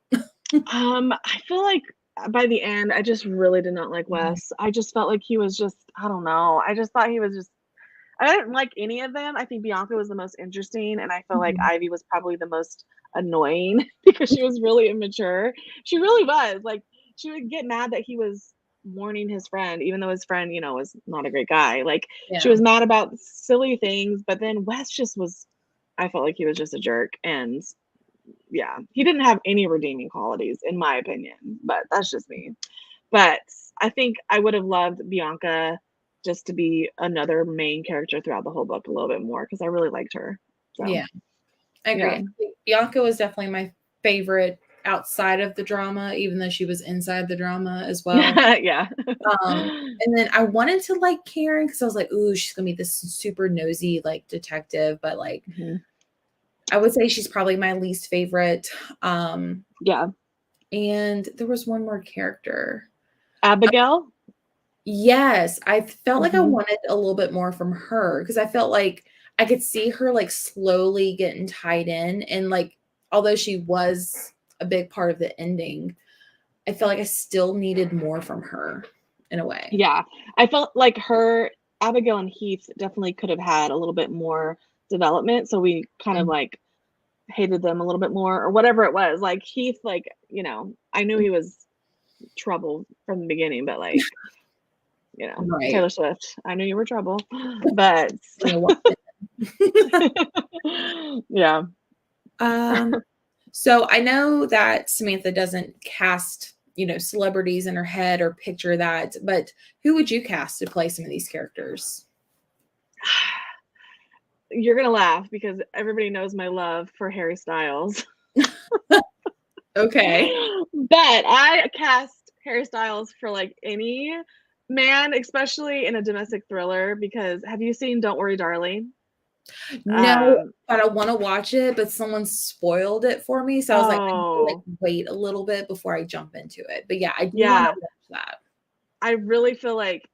I feel like by the end, I just really did not like Mhm. Wes. I just felt like he was just, I don't know. I just thought he was just, I didn't like any of them. I think Bianca was the most interesting, and I felt like Mhm. Ivy was probably the most annoying because she was really immature. She really was. Like, she would get mad that he was warning his friend, even though his friend, you know, was not a great guy. Like, she Yeah. was mad about silly things, but then Wes just was, I felt like he was just a jerk. And yeah, he didn't have any redeeming qualities, in my opinion, but that's just me. But I think I would have loved Bianca just to be another main character throughout the whole book a little bit more, because I really liked her. So Yeah, I agree. yeah. I think Bianca was definitely my favorite outside of the drama, even though she was inside the drama as well. Yeah. And then I wanted to like Karen because I was like, ooh, she's gonna be this super nosy like detective, but like Mhm. I would say she's probably my least favorite. Yeah. And there was one more character. Abigail. Yes, I felt like I Mhm. wanted a little bit more from her because I felt like I could see her like slowly getting tied in, and like although she was a big part of the ending, I felt like I still needed more from her in a way. Yeah. I felt like her, Abigail and Heath definitely could have had a little bit more development. So we kind of Mhm. like hated them a little bit more, or whatever it was. Like Heath, like, you know, I knew he was trouble from the beginning, but like, you know, Right. Taylor Swift, I knew you were trouble. But You know what? yeah. So I know that Samantha doesn't cast, celebrities in her head or picture that, but who would you cast to play some of these characters? You're gonna laugh because everybody knows my love for Harry Styles. Okay. But I cast Harry Styles for like any man, especially in a domestic thriller, because have you seen Don't Worry, Darling? No, Um, but I want to watch it, but someone spoiled it for me. So I was like, I need to like oh, wait a little bit before I jump into it. But yeah, I do want yeah. to watch that. I really feel like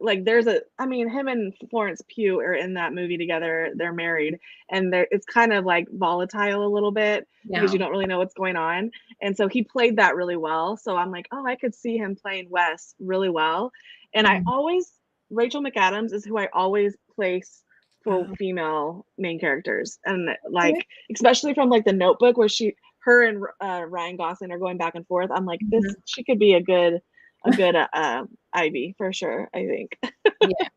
like there's a, I mean, him and Florence Pugh are in that movie together. They're married, and it's kind of like volatile a little bit because Yeah. you don't really know what's going on. And so he played that really well. So I'm like, oh, I could see him playing Wes really well. And Mhm. Rachel McAdams is who I always place for Oh, female main characters, and okay. like especially from like the Notebook where her and Ryan Gosling are going back and forth. I'm like, Mhm. she could be a good Ivy for sure, I think. Yeah.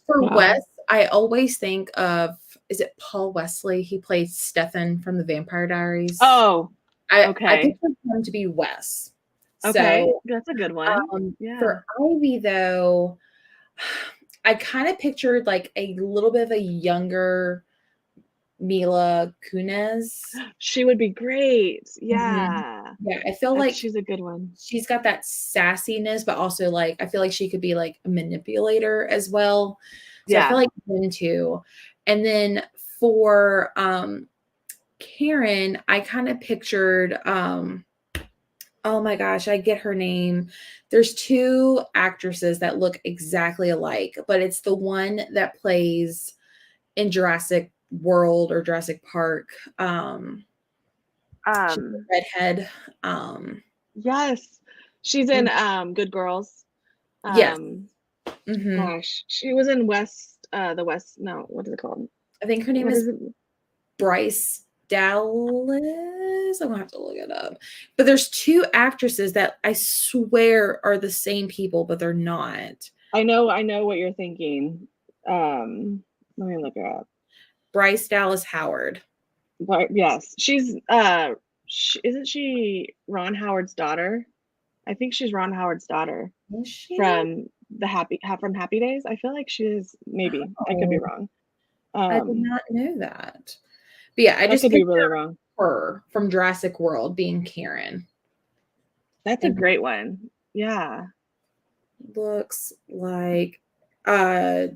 For Yeah. Wes, I always think of, is it Paul Wesley? He plays Stefan from the Vampire Diaries. Oh, I okay. picture him to be Wes. Okay. So That's a good one. Yeah. for Ivy though, I kind of pictured like a little bit of a younger Mila Kunis. She would be great. Mhm. Yeah. Yeah, I feel like She's a good one. she's got that sassiness, but also like I feel like she could be like a manipulator as well. So I feel Yeah. like them too. And then for Karen, I kind of pictured oh my gosh, I get her name. There's two actresses that look exactly alike, but it's the one that plays in Jurassic World or Jurassic Park. She's a Um, redhead. Um, yes. She's in Good Girls. yes. Um, Hmm. gosh, she was in the West, no, what is it called? I think her name What is is it? Bryce Dallas. I'm gonna have to look it up. But there's two actresses that I swear are the same people, but they're not. I know what you're thinking. Let me look her up. Bryce Dallas Howard. But yes, isn't she Ron Howard's daughter? I think she's Ron Howard's daughter Is she? from from Happy Days. I feel like she is, maybe. I could be wrong. I did not know that. But yeah, I just could be picture really wrong. her from Jurassic World being Karen. That's a great one. Yeah. Looks like But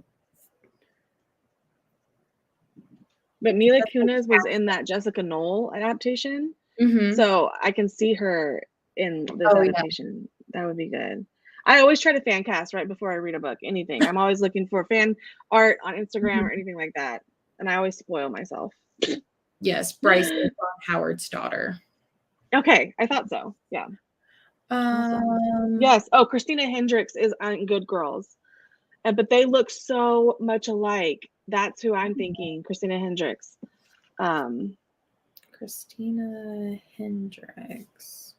Mila Kunis was in that Jessica Knoll adaptation. mhm. So I can see her in this Oh, yeah. adaptation. That would be good. I always try to fan cast right before I read a book, anything. I'm always looking for fan art on Instagram or anything like that. And I always spoil myself. Yes, Bryce is Howard's daughter. Okay, I thought so. Yeah. Awesome. Yes. Oh, Christina Hendricks is on Good Girls. But they look so much alike. That's who I'm thinking. Christina Hendricks. Christina Hendricks.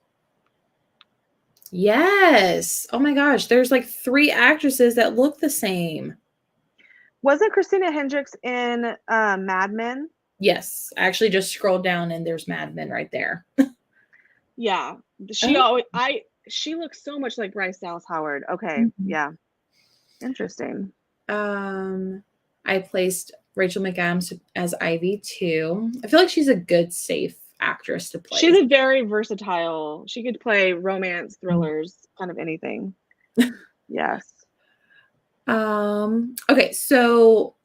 Yes. Oh my gosh. There's like 3 actresses that look the same. Wasn't Christina Hendricks in Mad Men? Yes. I actually just scrolled down and there's Mad Men right there. Yeah. She looks so much like Bryce Dallas Howard. Okay. Yeah. Interesting. I placed Rachel McAdams as Ivy too. I feel like she's a good, safe actress to play. She's a very versatile. She could play romance, thrillers, kind of anything. Yes. Okay, so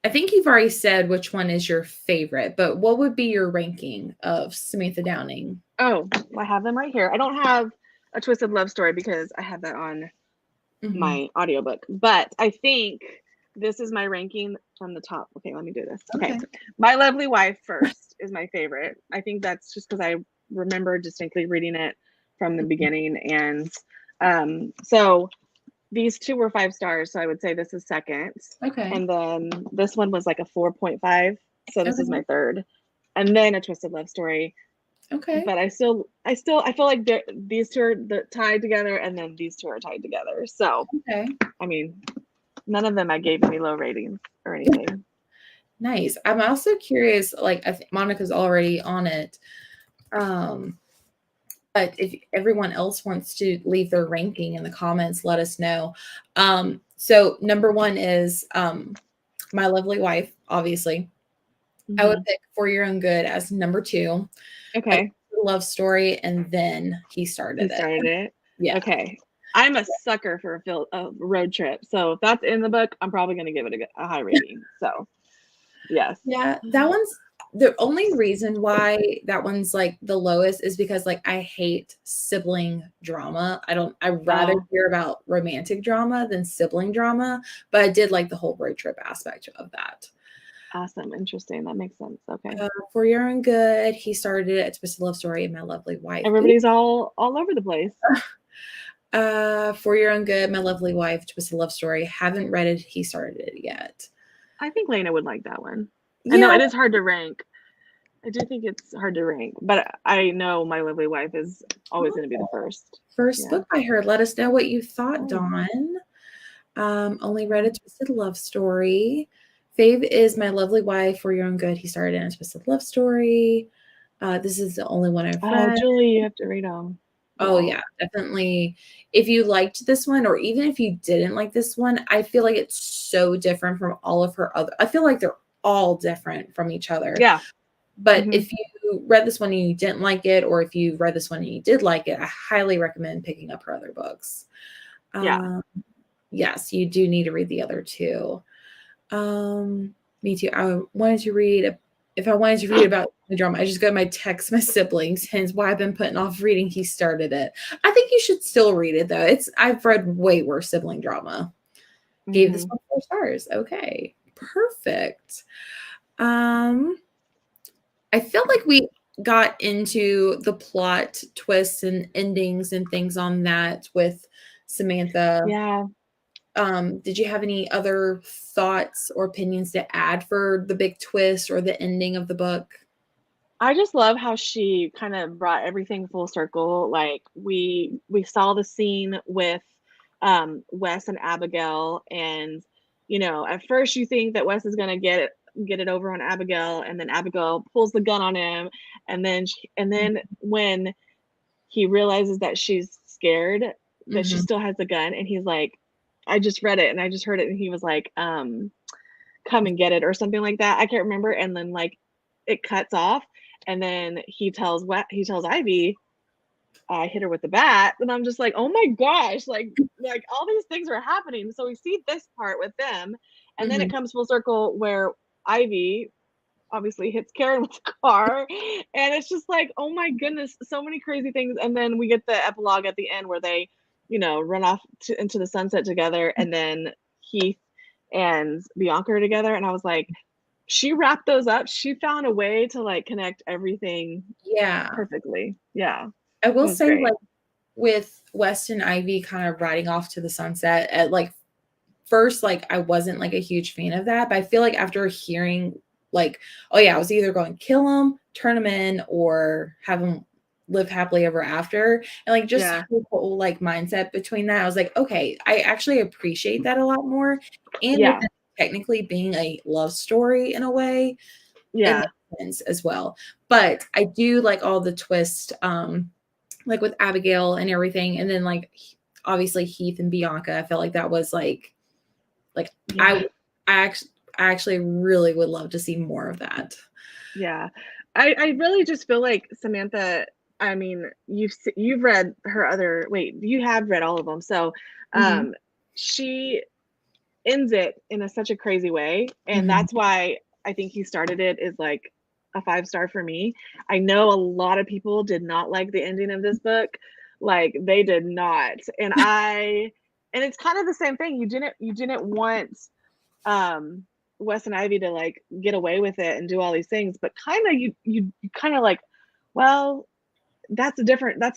I think you've already said which one is your favorite, but what would be your ranking of Samantha Downing? Oh, I have them right here. I don't have A Twisted Love Story because I have that on my audiobook, but I think this is my ranking from the top. Okay, let me do this. Okay. My Lovely Wife first is my favorite. I think that's just because I remember distinctly reading it from the beginning. And so these 2 were 5 stars. So I would say this is second. Okay. And then this one was like a 4.5. So this is my third. And then A Twisted Love Story. Okay. But I feel like these 2 are tied together, and then these 2 are tied together. So, okay. I mean, none of them I gave any low ratings or anything. Nice. I'm also curious, like, I think Monica's already on it. But if everyone else wants to leave their ranking in the comments, let us know. So number 1 is My Lovely Wife, obviously. I would pick For Your Own Good as number 2. Okay. Love Story, and then He Started It. Yeah. Okay. I'm a sucker for a road trip. So if that's in the book, I'm probably going to give it a high rating. So, yes. Yeah, that one's the only reason why that one's like the lowest is because like I hate sibling drama. I'd rather hear about romantic drama than sibling drama, but I did like the whole road trip aspect of that. Awesome. Interesting. That makes sense. Okay. For Your Own Good, He Started It, A Twisted Love Story, and My Lovely Wife. Everybody's all over the place. For Your Own Good, My Lovely Wife, Twisted Love Story. Haven't read it, He Started It yet. I think Lena would like that one. Yeah. I know it is hard to rank. I do think it's hard to rank, but I know My Lovely Wife is always going to be the first. First book I heard. Let us know what you thought, Dawn. Only read A Twisted Love Story. Fave is My Lovely Wife, For Your Own Good. He started in A Twisted Love Story. This is the only one I've read. Julie, you have to read them. Oh, yeah, definitely. If you liked this one, or even if you didn't like this one, I feel like it's so different from all of her other. I feel like they're all different from each other. Yeah. But if you read this one and you didn't like it, or if you read this one and you did like it, I highly recommend picking up her other books. Yes, you do need to read the other 2. Me too. If I wanted to read about the drama, I just go to my text my siblings, hence why I've been putting off reading He Started It. I think you should still read it though. I've read way worse sibling drama. Gave this one 4 stars. Okay. Perfect. I feel like we got into the plot twists and endings and things on that with Samantha. Yeah. Did you have any other thoughts or opinions to add for the big twist or the ending of the book? I just love how she kind of brought everything full circle. Like we saw the scene with Wes and Abigail, and at first you think that Wes is gonna get it over on Abigail, and then Abigail pulls the gun on him, and then when he realizes that she's scared that she still has the gun, and he's like, I just read it and I just heard it and he was like, come and get it or something like that. I can't remember. And then like it cuts off and then he tells Ivy, I hit her with the bat, and I'm just like, oh my gosh, like all these things are happening. So we see this part with them, and then it comes full circle where Ivy obviously hits Karen with the car, and it's just like, oh my goodness, so many crazy things. And then we get the epilogue at the end where they, run off into the sunset together, and then Heath and Bianca are together, and I was like, she wrapped those up. She found a way to like connect everything, perfectly. Yeah. I will say, great. like, with West and Ivy kind of riding off to the sunset, at like first, like I wasn't like a huge fan of that, but I feel like after hearing like, oh yeah, I was either going to kill him, turn him in, or have him live happily ever after, and like just the whole like mindset between that, I was like, okay, I actually appreciate that a lot more, and with it technically being a love story in a way, as well. But I do like all the twist, like with Abigail and everything, and then like obviously Heath and Bianca. I felt like that was like I actually really would love to see more of that. Yeah, I really just feel like Samantha. I mean, you've read her other. Wait, you have read all of them. So, she ends it in such a crazy way, and that's why I think he started it is like a 5-star for me. I know a lot of people did not like the ending of this book, like they did not, and it's kind of the same thing. You didn't want Wes and Ivy to like get away with it and do all these things, but kind of you kind of like, well, that's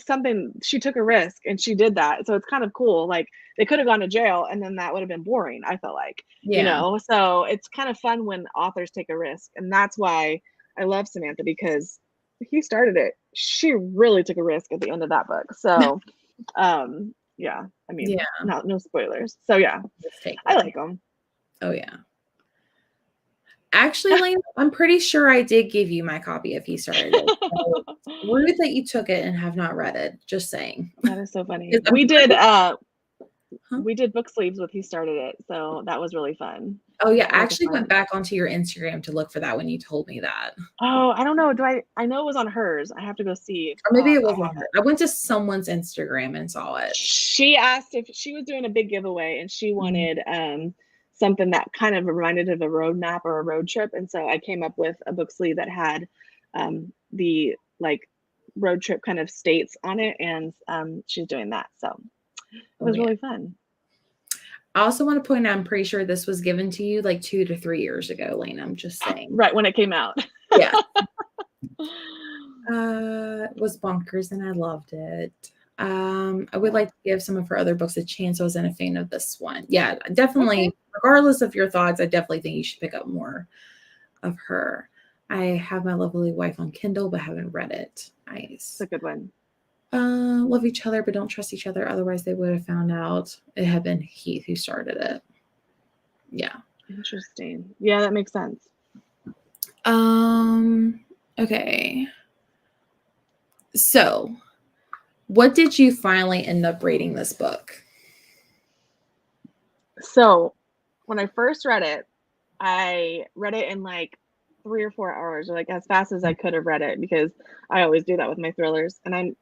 something, she took a risk and she did that, so it's kind of cool. Like they could have gone to jail and then that would have been boring, I felt like, so it's kind of fun when authors take a risk, and that's why I love Samantha, because he started it, she really took a risk at the end of that book. So yeah, I mean, no spoilers, so yeah, I like them. Oh yeah. Actually, Lane, I'm pretty sure I did give you my copy if he started it. So rude that you took it and have not read it. Just saying. That is so funny. We did book sleeves with He Started It, so that was really fun. Oh yeah, I actually went back onto your Instagram to look for that when you told me that. Oh, I don't know. I know it was on hers. I have to go see. Or maybe it was on her. I went to someone's Instagram and saw it. She asked if she was doing a big giveaway and she wanted something that kind of reminded of a road map or a road trip, and so I came up with a book sleeve that had the like road trip kind of states on it, and she's doing that, so it was really fun. I also want to point out, I'm pretty sure this was given to you like 2 to 3 years ago, Lane. I'm just saying. Right when it came out. Yeah. It was bonkers and I loved it. I would like to give some of her other books a chance. I wasn't a fan of this one. Yeah, definitely. Regardless of your thoughts, I definitely think you should pick up more of her. I have My Lovely Wife on Kindle, but haven't read it. Nice. It's a good one. Love each other, but don't trust each other. Otherwise, they would have found out it had been Heath who started it. Yeah. Interesting. Yeah, that makes sense. Okay. So, what did you finally end up rating this book? So, when I first read it, I read it in like 3 or 4 hours, or like as fast as I could have read it, because I always do that with my thrillers. And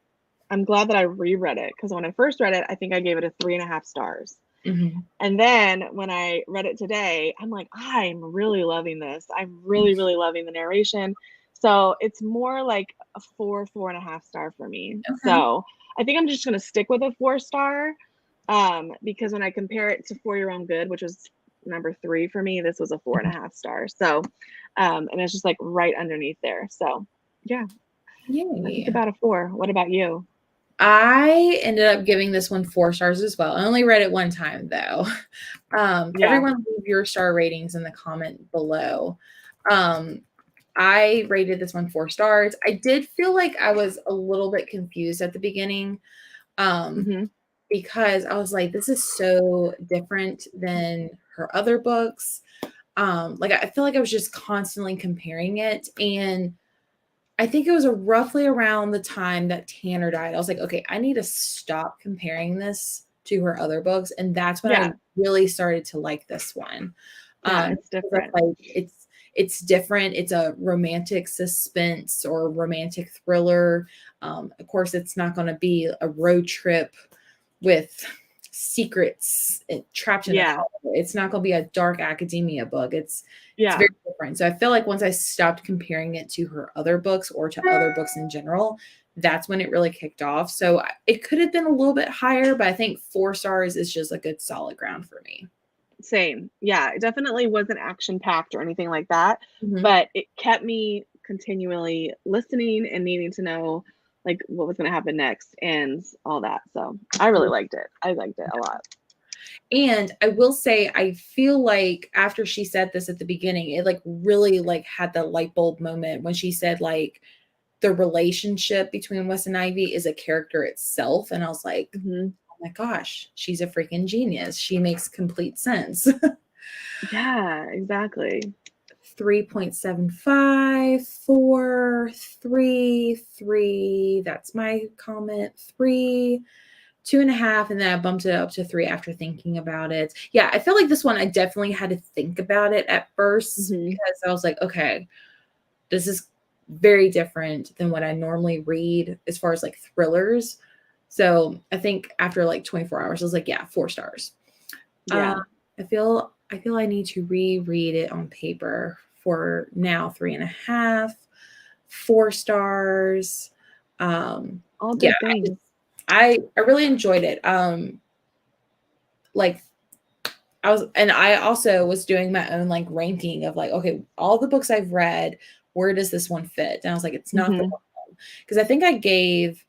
I'm glad that I reread it, because when I first read it, I think I gave it a 3.5 stars. And then when I read it today, I'm like, I'm really loving this. I'm really, really loving the narration. So it's more like a 4.5 star for me. So I think I'm just going to stick with a 4-star, because when I compare it to For Your Own Good, which was number 3 for me, this was a 4.5 star. So, and it's just like right underneath there. So yeah, I think about a 4. What about you? I ended up giving this one 4 stars as well. I only read it one time though. Everyone leave your star ratings in the comment below. I rated this one 4 stars. I did feel like I was a little bit confused at the beginning, because I was like, this is so different than her other books. Like I feel like I was just constantly comparing it, and I think it was roughly around the time that Tanner died. I was like, okay, I need to stop comparing this to her other books, and that's when Yeah. I really started to like this one. Yeah, it's different. Like it's different. It's a romantic suspense or romantic thriller. Of course, it's not going to be a road trip with secrets trapped in a Yeah. collar. It's not going to be a dark academia book. It's Yeah. very different. So I feel like once I stopped comparing it to her other books or to other books in general, that's when it really kicked off. So it could have been a little bit higher, but I think 4 stars is just a good solid ground for me. Same. Yeah, it definitely wasn't action packed or anything like that, Mhm. but it kept me continually listening and needing to know like what was going to happen next and all that. So I really liked it. I liked it a lot. And I will say, I feel like after she said this at the beginning, it like really like had the light bulb moment when she said like the relationship between Wes and Ivy is a character itself. And I was like, Mm-hmm. oh my gosh, she's a freaking genius. She makes complete sense. Yeah, exactly. 3.75, 4, 3, 3. That's my comment. 3, 2.5, and then I bumped it up to 3 after thinking about it. Yeah, I feel like this one I definitely had to think about it at first Mm-hmm. because I was like, okay, this is very different than what I normally read as far as like thrillers. So I think after like 24 hours, I was like, yeah, 4 stars. Yeah. I feel I need to reread it on paper for now 3.5, 4 stars. All Yeah, good things. I really enjoyed it. Like I also was doing my own like ranking of like, okay, all the books I've read, where does this one fit? And I was like, it's not the one because I think I gave.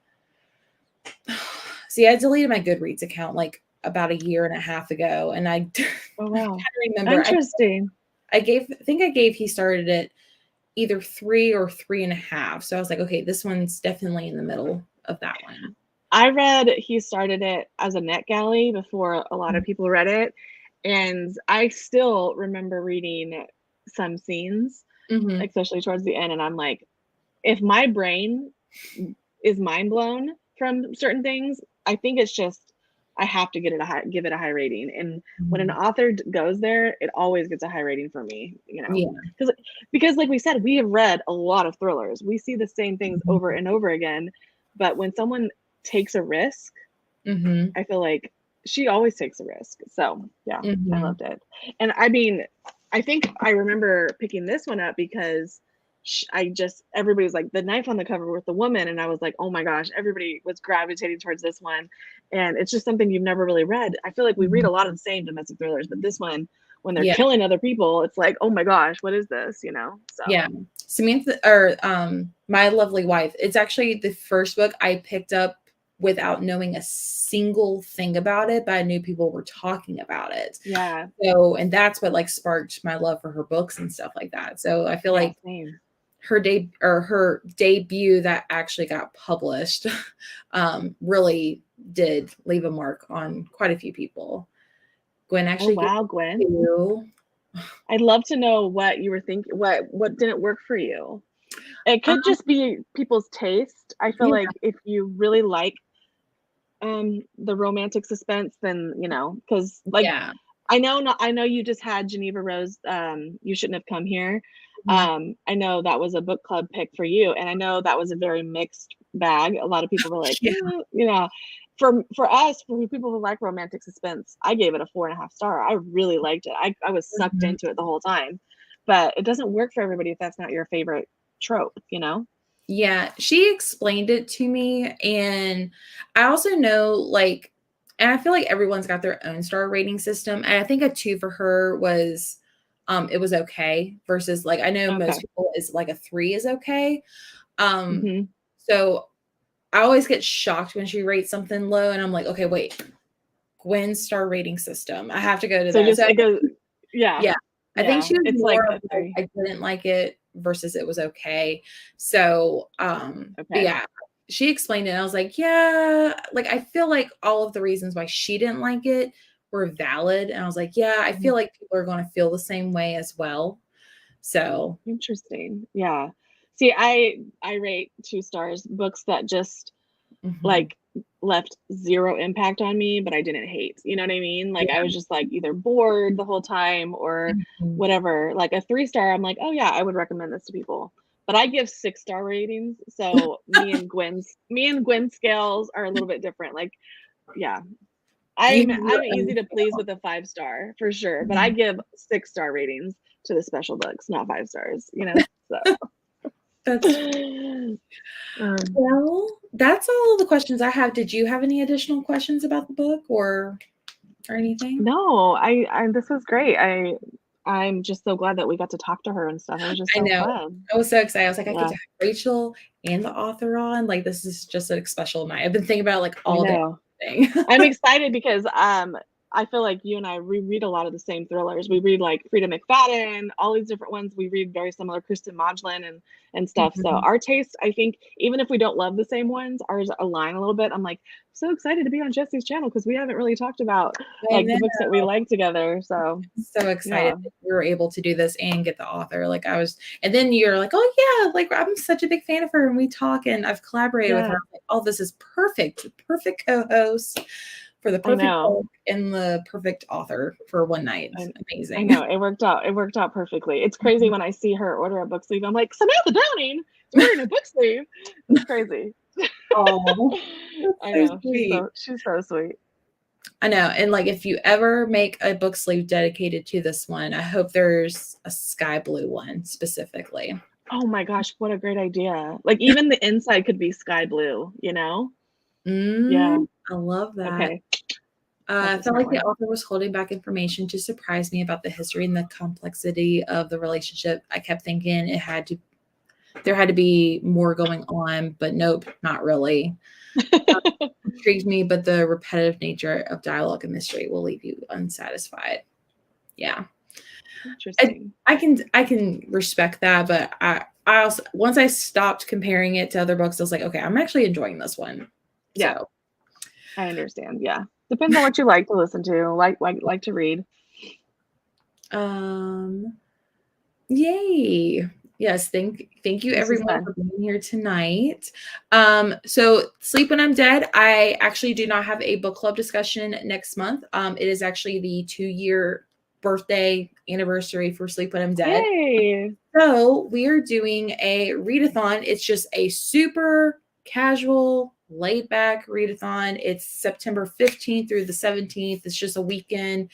See, I deleted my Goodreads account like about a year and a half ago, and I Oh wow. can't remember. Interesting. I think I gave He Started It either 3 or 3.5. So I was like, okay, this one's definitely in the middle of that one. I read He Started It as a NetGalley before a lot of people read it. And I still remember reading some scenes, Mhm. especially towards the end. And I'm like, if my brain is mind blown from certain things, I think it's just, I have to give it a high rating. And when an author goes there, it always gets a high rating for me, you know, Yeah. because like we said, we have read a lot of thrillers. We see the same things over and over again. But when someone takes a risk, Mhm. I feel like she always takes a risk. So yeah, I Mhm. loved it. And I mean, I think I remember picking this one up because everybody was like the knife on the cover with the woman, and I was like, oh my gosh, everybody was gravitating towards this one. And it's just something you've never really read. I feel like we read a lot of the same domestic thrillers, but this one, when they're Yeah. killing other people, it's like, oh my gosh, what is this? You know? So Yeah. Samantha or My Lovely Wife. It's actually the first book I picked up without knowing a single thing about it, but I knew people were talking about it. yeah. So, and that's what like sparked my love for her books and stuff like that. So I feel like Same. her debut that actually got published really did leave a mark on quite a few people. Gwen actually gave Wow, Gwen. it 2. I'd love to know what you were thinking. What didn't work for you? It could just be people's taste. I feel Yeah. like if you really like the romantic suspense, then you know, because like Yeah. I know you just had Geneva Rose, You Shouldn't Have Come Here. Mhm. I know that was a book club pick for you, and I know that was a very mixed bag. A lot of people were like, Yeah. you know, for us, for people who like romantic suspense, I gave it a 4.5 star. I really liked it. I was sucked Mhm. into it the whole time, but it doesn't work for everybody if that's not your favorite trope, you know? Yeah, she explained it to me, and I also know, like, and I feel like everyone's got their own star rating system, and I think a 2 for her was, it was okay, versus, like, I know Okay. most people is like a 3 is okay. Um, Hmm. so I always get shocked when she rates something low, and I'm like, "Okay, wait, Gwen's star rating system, I have to go to So that." just So it goes, yeah, yeah. I think yeah. she was It's like more a of like, 3. I didn't like it versus it was okay. So, but Okay. yeah, she explained it and I was like, yeah, like I feel like all of the reasons why she didn't like it were valid. And I was like, yeah, I feel like people are going to feel the same way as well. So, Interesting. Yeah. See, I rate 2 stars books that just mhm. like left zero impact on me, but I didn't hate. You know what I mean? Like I was just like either bored the whole time or whatever. Like a 3-star, I'm like, oh yeah, I would recommend this to people. But I give 6-star ratings. So me and Gwen's scales are a little bit different. Like, yeah. I'm easy to please with a 5-star for sure, but I give 6-star ratings to the special books, not 5 stars, you know? So well, that's all the questions I have. Did you have any additional questions about the book or anything? No, I this was great. I'm just so glad that we got to talk to her and stuff. It was just so fun. I was so excited. I was like, I get to have Rachel and the author on. Like, this is just a special night. I've been thinking about it, like all day. I'm excited because I feel like you and I read a lot of the same thrillers. We read like Frida McFadden, all these different ones. We read very similar Kristen Modulin and stuff. So our taste, I think, even if we don't love the same ones, ours align a little bit. I'm like so excited to be on Jesse's channel because we haven't really talked about like the books that we like together. So excited that we were able to do this and get the author. Like I was, and then you're like, oh yeah, like I'm such a big fan of her, and we talk, and I've collaborated with her. Like, oh, this is perfect co-host for the perfect book and the perfect author for one night. It's amazing. I know it worked out perfectly. It's crazy when I see her order a book sleeve. I'm like, Samantha Downing wearing a book sleeve. It's crazy. Oh, I know. She's so sweet. I know. And like, if you ever make a book sleeve dedicated to this one, I hope there's a sky blue one specifically. Oh my gosh, what a great idea. Like even the inside could be sky blue, you know? Yeah. I love that. Okay. I felt like the author was holding back information to surprise me about the history and the complexity of the relationship. I kept thinking there had to be more going on, but nope, not really. Intrigued me, but the repetitive nature of dialogue and mystery will leave you unsatisfied. Yeah. Interesting. I can respect that, but I also, once I stopped comparing it to other books, I was like, okay, I'm actually enjoying this one. Yeah. So. I understand. Yeah. Depends on what you like to listen to, like to read. Yay. Yes, thank you everyone for being here tonight. So Sleep When I'm Dead, I actually do not have a book club discussion next month. It is actually the 2-year birthday anniversary for Sleep When I'm Dead. Yay. So we are doing a readathon. It's just a super casual, laid back readathon. It's September 15th through the 17th. It's just a weekend.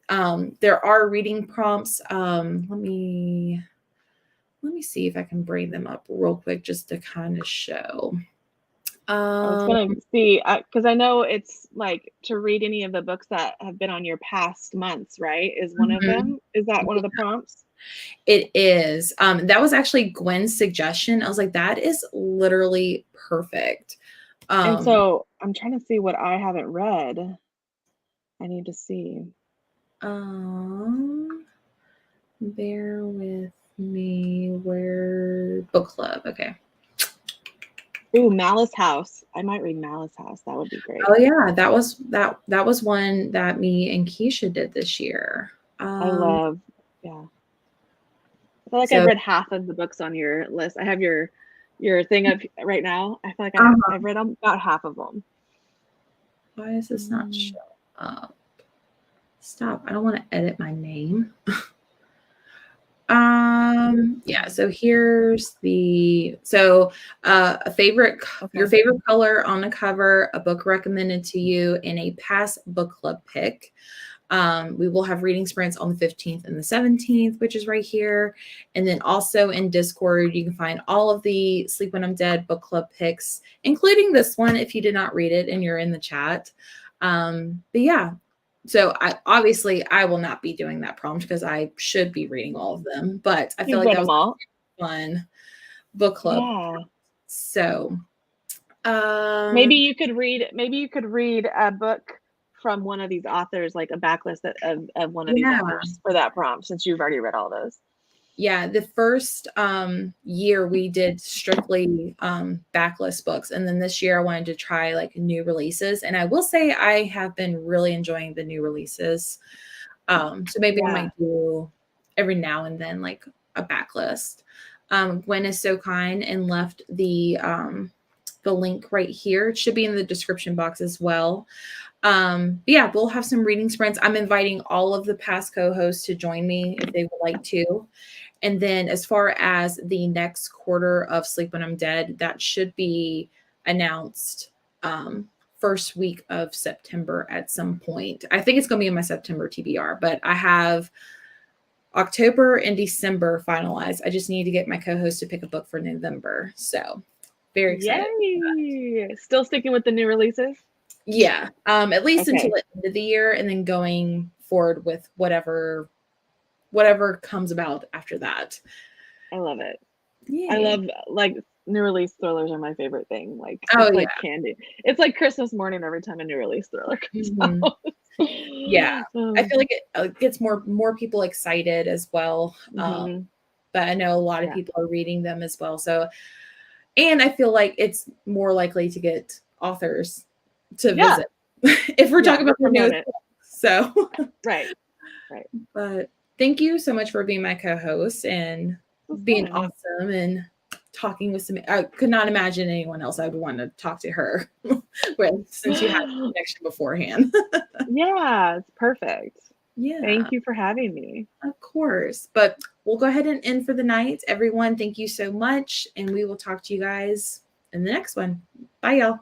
There are reading prompts. Let me see if I can bring them up real quick just to kind of show. I was going to see, because I know it's like to read any of the books that have been on your past months, right? Is one of them? Is that one of the prompts? It is. That was actually Gwen's suggestion. I was like, that is literally perfect. And so I'm trying to see what I haven't read. I need to see. Bear with me. Where book club? Okay. Ooh, Malice House. I might read Malice House. That would be great. Oh yeah, that was one that me and Keisha did this year. I love. Yeah. I feel like I've read half of the books on your list. I have your thing up right now. I feel like I've read about half of them. Why is this not showing up? Stop. I don't want to edit my name. Yeah, so here's your favorite color on the cover, a book recommended to you, and a past book club pick. We will have reading sprints on the 15th and the 17th, which is right here. And then also in Discord, you can find all of the Sleep When I'm Dead book club picks, including this one if you did not read it and you're in the chat. But yeah, so I will not be doing that prompt because I should be reading all of them, but I feel like that was a fun book club. Yeah. So maybe you could read a book from one of these authors, like a backlist of one of these authors for that prompt, since you've already read all those. Yeah, the first year we did strictly backlist books, and then this year I wanted to try like new releases, and I will say I have been really enjoying the new releases. So maybe I might do every now and then like a backlist. Gwen is so kind and left the the link right here. It should be in the description box as well. But yeah, we'll have some reading sprints. I'm inviting all of the past co-hosts to join me if they would like to. And then as far as the next quarter of Sleep When I'm Dead, that should be announced first week of September at some point. I think it's going to be in my September TBR, but I have October and December finalized. I just need to get my co-host to pick a book for November. So very excited. Yay! Still sticking with the new releases? Yeah. At least Okay. until the end of the year, and then going forward with whatever comes about after that. I love it. Yeah. I love, like, new release thrillers are my favorite thing. Like, Oh, it's like candy. It's like Christmas morning every time a new release thriller comes out. Yeah. I feel like it gets more people excited as well. Mhm. But I know a lot of Yeah. people are reading them as well. So, and I feel like it's more likely to get authors to Yeah. visit if we're talking about the promote news. it. So, Right. but thank you so much for being my co-host and It was being fun. awesome and talking with some. I could not imagine anyone else I would want to talk to her with, since you had a connection beforehand. Yeah, it's perfect. Yeah. Thank you for having me. Of course. But we'll go ahead and end for the night. Everyone, thank you so much. And we will talk to you guys in the next one. Bye, y'all.